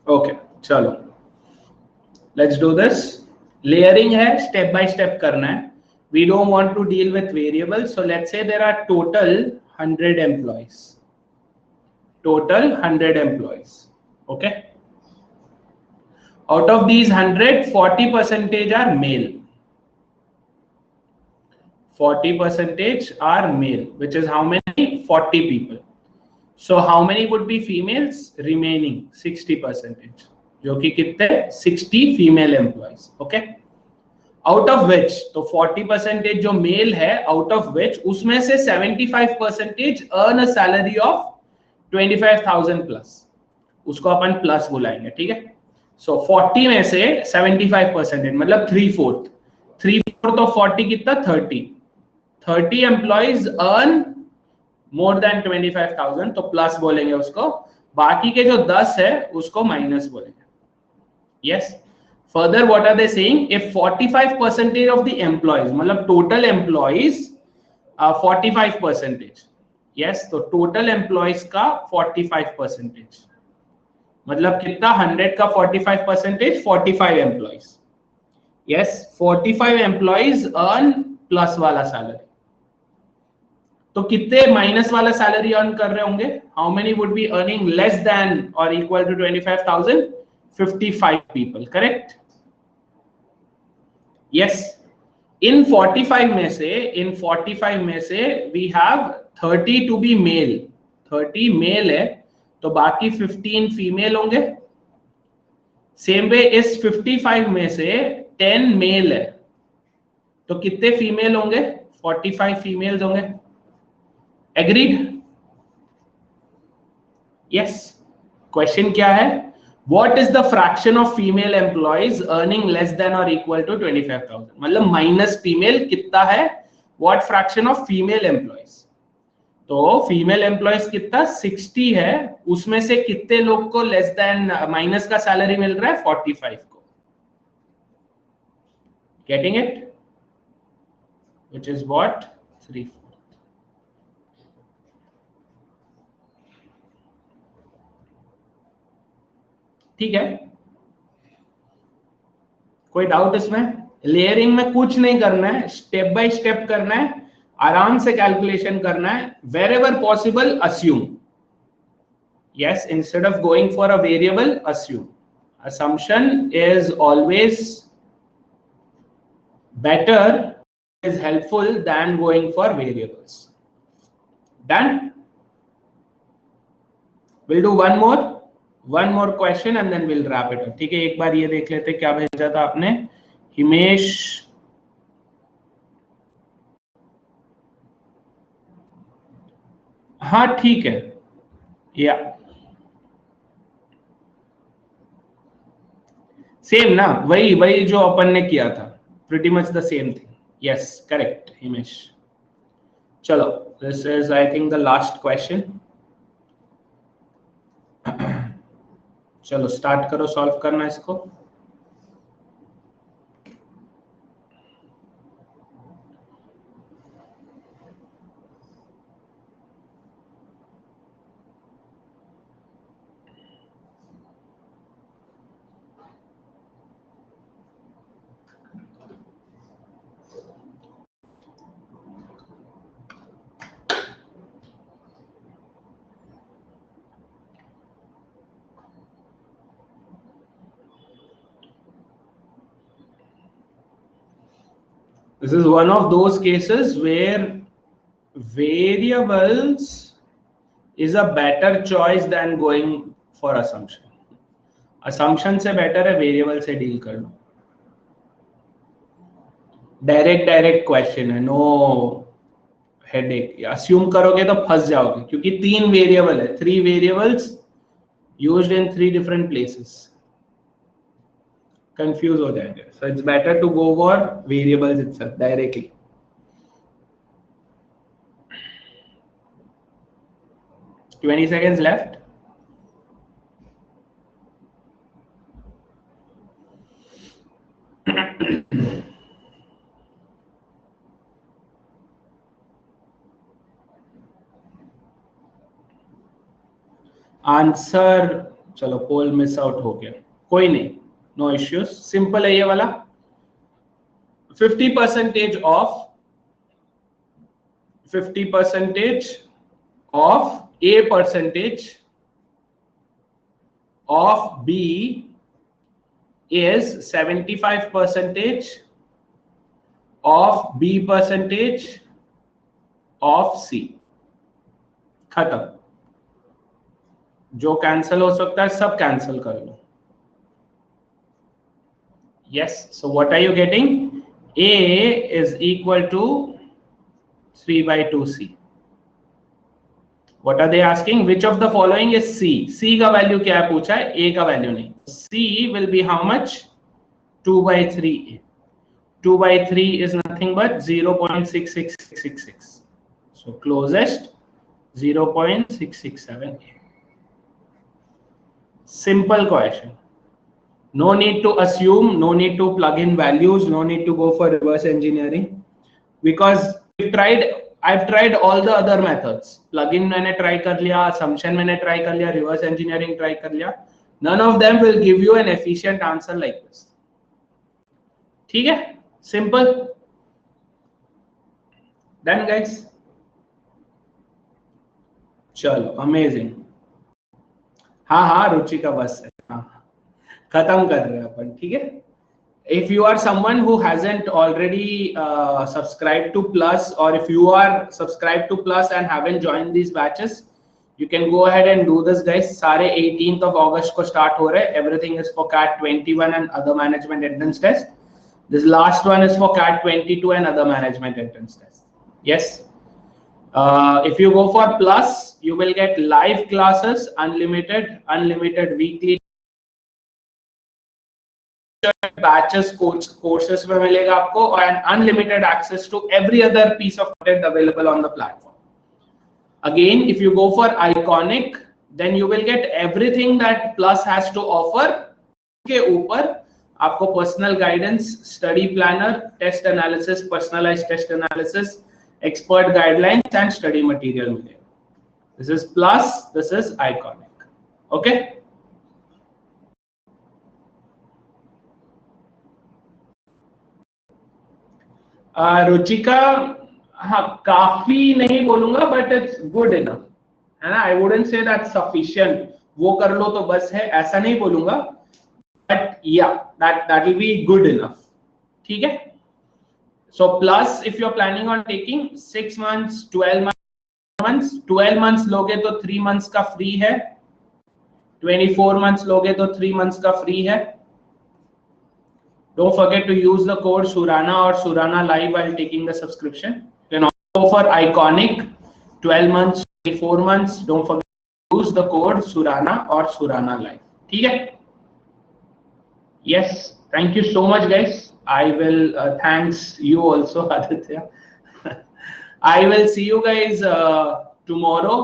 ओके चलो, लेट्स डू दिस. लेयरिंग है, स्टेप बाय स्टेप करना है. We don't want to deal with variables, so let's say there are total 100 employees. Total 100 employees. Okay. Out of these 100, 40% are male. 40% are male, which is how many? 40 people. So how many would be females? Remaining 60%. जो कि कितने? 60 female employees. Okay. Out of which, तो 40% जो mail है, out of which उसमें से 75% earn a salary of 25,000 plus. उसको अपन plus बुलाएंगे, ठीक है. सो 40 में से 75% मतलब 3/4. 3/4 ऑफ 40 कितना? 30 एम्प्लॉइज अर्न मोर देन 25,000, तो प्लस बोलेंगे उसको. बाकी के जो 10 है उसको माइनस बोलेंगे. Yes. Further what are they saying? If 45% of the employees, मतलब टोटल एम्प्लॉइज 45%. यस, तो टोटल एम्प्लॉइज का 45%, मतलब कितना? 100 का 45%, 45 employees. Yes, 45 employees earn plus वाला सैलरी. तो कितने माइनस वाला सैलरी अर्न कर रहे होंगे? How many would be earning less than और equal to 25,000? 55 people. Correct. Yes. इन 45 में से we have 30 to be male. 30 male है, तो बाकी 15 फीमेल होंगे. सेम वे इस 55 में से 10 मेल है, तो कितने फीमेल होंगे? 45 फीमेल्स होंगे. एग्रीड? यस. क्वेश्चन क्या है? What is the fraction of female employees earning less than or equal to 25,000? मतलब माइनस फीमेल कितना है? What fraction of female employees? तो फीमेल एम्प्लॉइज कितना? 60 है. उसमें से कितने लोग को लेस देन माइनस का सैलरी मिल रहा है? 45 को. Getting it? Which is what? 3/4. ठीक है. कोई डाउट इसमें? लेयरिंग में कुछ नहीं करना है, स्टेप बाय स्टेप करना है, आराम से कैलकुलेशन करना है. Wherever possible assume. Yes, instead of going for a variable, assume. Assumption is always better, is helpful than going for variables. Done? We'll do one more question and then we'll wrap it up. ठीक है, एक बार ये देख लेते क्या भेजा था आपने, हिमेश. हाँ ठीक है, या सेम ना, वही जो अपन ने किया था, pretty much the same thing. Yes correct Himesh. चलो, this is I think the last question. चलो स्टार्ट करो सॉल्व करना इसको. This is one of those cases where variables is a better choice than going for assumption. Assumption से better है variable से deal कर लो. Direct question है, no headache. assume करोगे तो फंस जाओगे क्योंकि 3 वेरिएबल है, 3 variables used in 3 different places. Confuse हो जाएंगे. So it's better to go for variables itself directly. $20 seconds left. Answer चलो पोल मिस आउट हो गया, कोई नहीं, नो इश्यूज. सिंपल है ये वाला. 50% of A percentage of B is 75% of B percentage of C. खत्म. जो कैंसिल हो सकता है सब कैंसिल कर लो. Yes, so what are you getting? A is equal to 3/2C. What are they asking? Which of the following is C? C का value क्या है पूछा है, A का वैल्यू नहीं. C will be how much? 2/3A. 2/3 is nothing but 0.66666. So closest 0.667A. Simple question. No need to assume, no need to plug in values, no need to go for reverse engineering, because I've tried all the other methods. Plug-in मैंने try कर लिया, assumption मैंने try कर लिया, reverse engineering try कर लिया. None of them will give you an efficient answer like this. ठीक है, simple. Done guys. चलो amazing. हाँ रुचि का बस है. हाँ खत्म कर रहे हैं अपन. ठीक है. If you are someone who hasn't already subscribed to Plus, or if you are subscribed to Plus and haven't joined these batches, you can go ahead and do this guys. सारे 18th of August को start हो रहे हैं. Everything is for CAT 21 and other management entrance test. This last one is for CAT 22 and other management entrance test. Yes. If you go for Plus, you will get live classes, unlimited weekly batches courses में मिलेगा आपको, and unlimited access to every other piece of content available on the platform. Again, if you go for Iconic, then you will get everything that Plus has to offer. के ऊपर आपको personal guidance, study planner, test analysis, personalised test analysis, expert guidelines and study material मिलेगा. This is Plus, this is Iconic. Okay. Ruchika, हाँ काफी नहीं बोलूंगा, but it's good enough, है ना. आई वुडंट से दैट सफिशिएंट, वो कर लो तो बस है, ऐसा नहीं बोलूंगा, but yeah that will be good enough. ठीक है. So plus if you are planning on taking 6 months, 12 months, 12 months लोगे तो 3 months का फ्री है. 24 मंथ्स लोगे तो 3 मंथ्स का फ्री है. Don't forget to use the code Surana or Surana Live while taking the subscription. You can also go for Iconic 12 months, 24 months. Don't forget to use the code Surana or Surana Live. ठीक है? Yes. Thank you so much, guys. I will thanks you also, Aditya. I will see you guys tomorrow.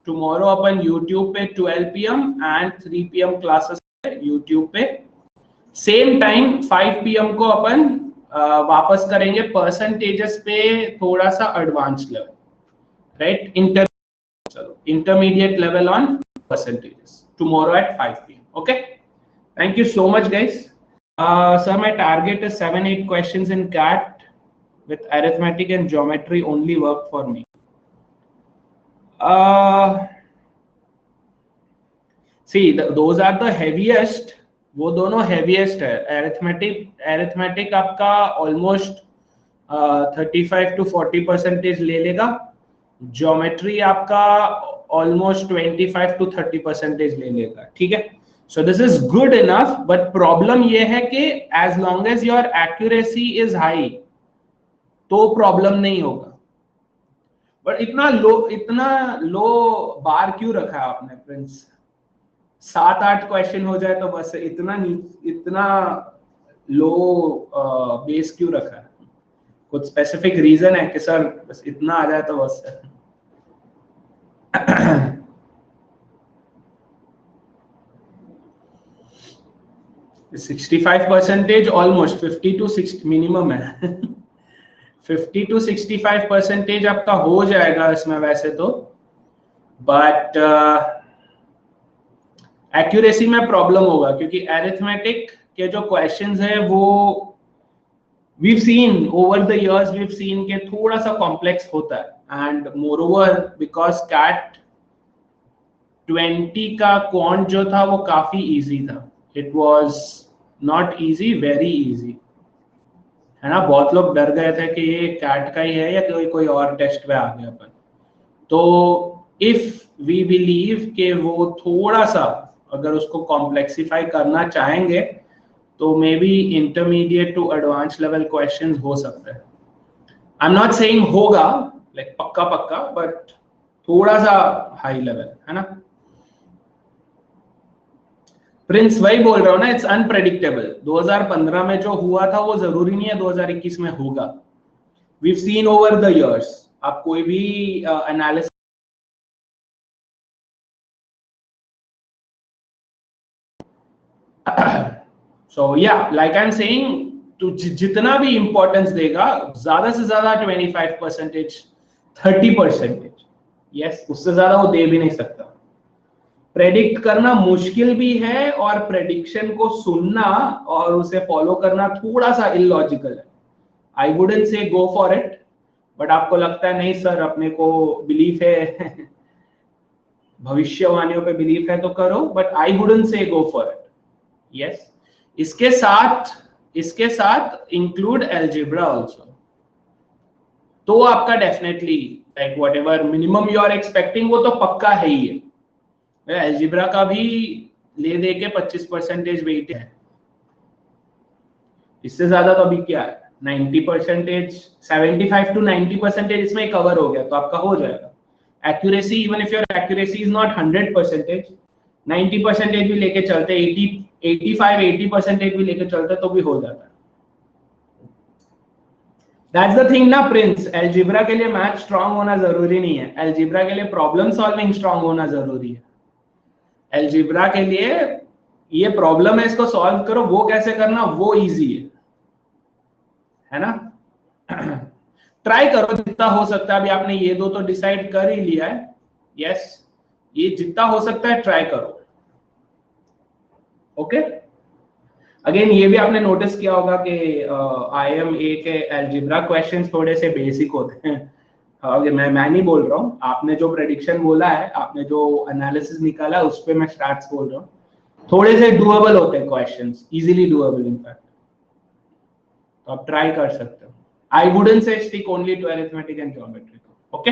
Tomorrow upon YouTube पे 12 PM and 3 PM classes है YouTube पे. Same time 5 PM को अपन वापस करेंगे percentages पे थोड़ा सा advance level, right? Intermediate level on percentages tomorrow at 5 PM. Okay, thank you so much guys. Sir my target is 7-8 questions in CAT with arithmetic and geometry only work for me. See, those are the heaviest. वो दोनों heaviest है. Arithmetic आपका almost 35 to 40% ले लेगा. Geometry आपका almost 25 to 30% ले लेगा. ठीक है, so this is good enough. But problem ये है कि as long as your accuracy is high तो प्रॉब्लम नहीं होगा. बट इतना लो बार क्यों रखा है आपने प्रिंस? 7-8 क्वेश्चन हो जाए तो बस. इतना लो बेस क्यों रखा है? कुछ स्पेसिफिक रीजन है कि सर बस इतना आ जाए तो बस? 65% ऑलमोस्ट 50 to 60 मिनिमम है. 50 to 65% आपका हो जाएगा इसमें वैसे तो. बट एक्यूरेसी में प्रॉब्लम होगा क्योंकि एरिथमेटिक के जो क्वेश्चंस है वो we've seen over the years, we've seen के थोड़ा सा कॉम्प्लेक्स होता है. एंड मोरओवर बिकॉज CAT 20 का क्वांट जो था वो काफी इजी था. It was not easy, very easy, है ना? बहुत लोग डर गए थे कि ये CAT का ही है या कोई और टेस्ट पे आ गया अपन. तो इफ वी बिलीव कि वो थोड़ा सा अगर उसको कॉम्प्लेक्सिफाई करना चाहेंगे तो may be intermediate to advance level questions हो सकते हैं. आई एम नॉट सेइंग होगा लाइक पक्का, बट थोड़ा सा हाई लेवल, है ना? प्रिंस वही बोल रहा हूं ना, इट्स अनप्रेडिक्टेबल. 2015 में जो हुआ था वो जरूरी नहीं है 2021 में होगा. We've seen over the years. आप कोई भी analysis so yeah, like I'm saying, तो जितना भी इंपॉर्टेंस देगा ज्यादा से ज्यादा 25%, 30%, यस, उससे ज्यादा वो दे भी नहीं सकता. प्रेडिक्ट करना मुश्किल भी है और प्रेडिक्शन को सुनना और उसे फॉलो करना थोड़ा सा इलॉजिकल है. आई वुडंट से गो फॉर इट. बट आपको लगता है नहीं सर अपने को बिलीफ है, भविष्यवाणियों पे बिलीफ है तो करो. बट आई वुडंट से गो फॉर इट. यस, इसके साथ इंक्लूड एल्जेब्रा आल्सो. तो आपका definitely like whatever minimum you are expecting वो तो पक्का है ही है. एल्जेब्रा का भी ले दे के 25% वेट है. इससे ज्यादा तो अभी क्या है, 90%, 75 to 90% इसमें कवर हो गया तो आपका हो जाएगा. Accuracy, even if your accuracy is not 100%, 90% भी लेके चलते, 85-80% भी लेके चलते तो भी हो जाता है. दैट्स द थिंग ना प्रिंस. एल्जेब्रा के लिए मैथ स्ट्रांग होना जरूरी नहीं है. एल्जेब्रा के लिए प्रॉब्लम सॉल्विंग स्ट्रांग होना जरूरी है. एल्जेब्रा के लिए ये प्रॉब्लम है, इसको सॉल्व करो, वो कैसे करना वो इजी है ना? ट्राई करो जितना हो सकता है. अभी आपने ये दो तो डिसाइड कर ही लिया है. यस, ये जितना हो सकता है ट्राई करो. ओके, अगेन ये भी आपने नोटिस किया होगा कि IMA के एल्जेब्रा क्वेश्चंस थोड़े से बेसिक होते हैं. मैं नहीं बोल रहा हूँ, आपने जो प्रेडिक्शन बोला है, आपने जो एनालिसिस निकाला है उस पे मैं स्टार्ट्स बोल रहा हूँ. थोड़े से डूएबल होते हैं क्वेश्चंस, इजीली डूएबल इनफैक्ट. तो आप ट्राई कर सकते हो. I wouldn't say stick only to arithmetic and geometry. Okay,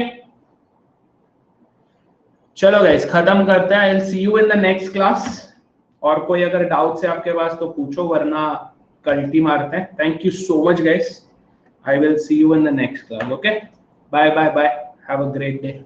चलो गाइस खत्म करते हैं। I will see you in the next class. और कोई अगर डाउट्स है आपके पास तो पूछो, वरना कल्टी मारते हैं। Thank you so much guys. I will see you in the next class. Okay. Bye. Have a great day.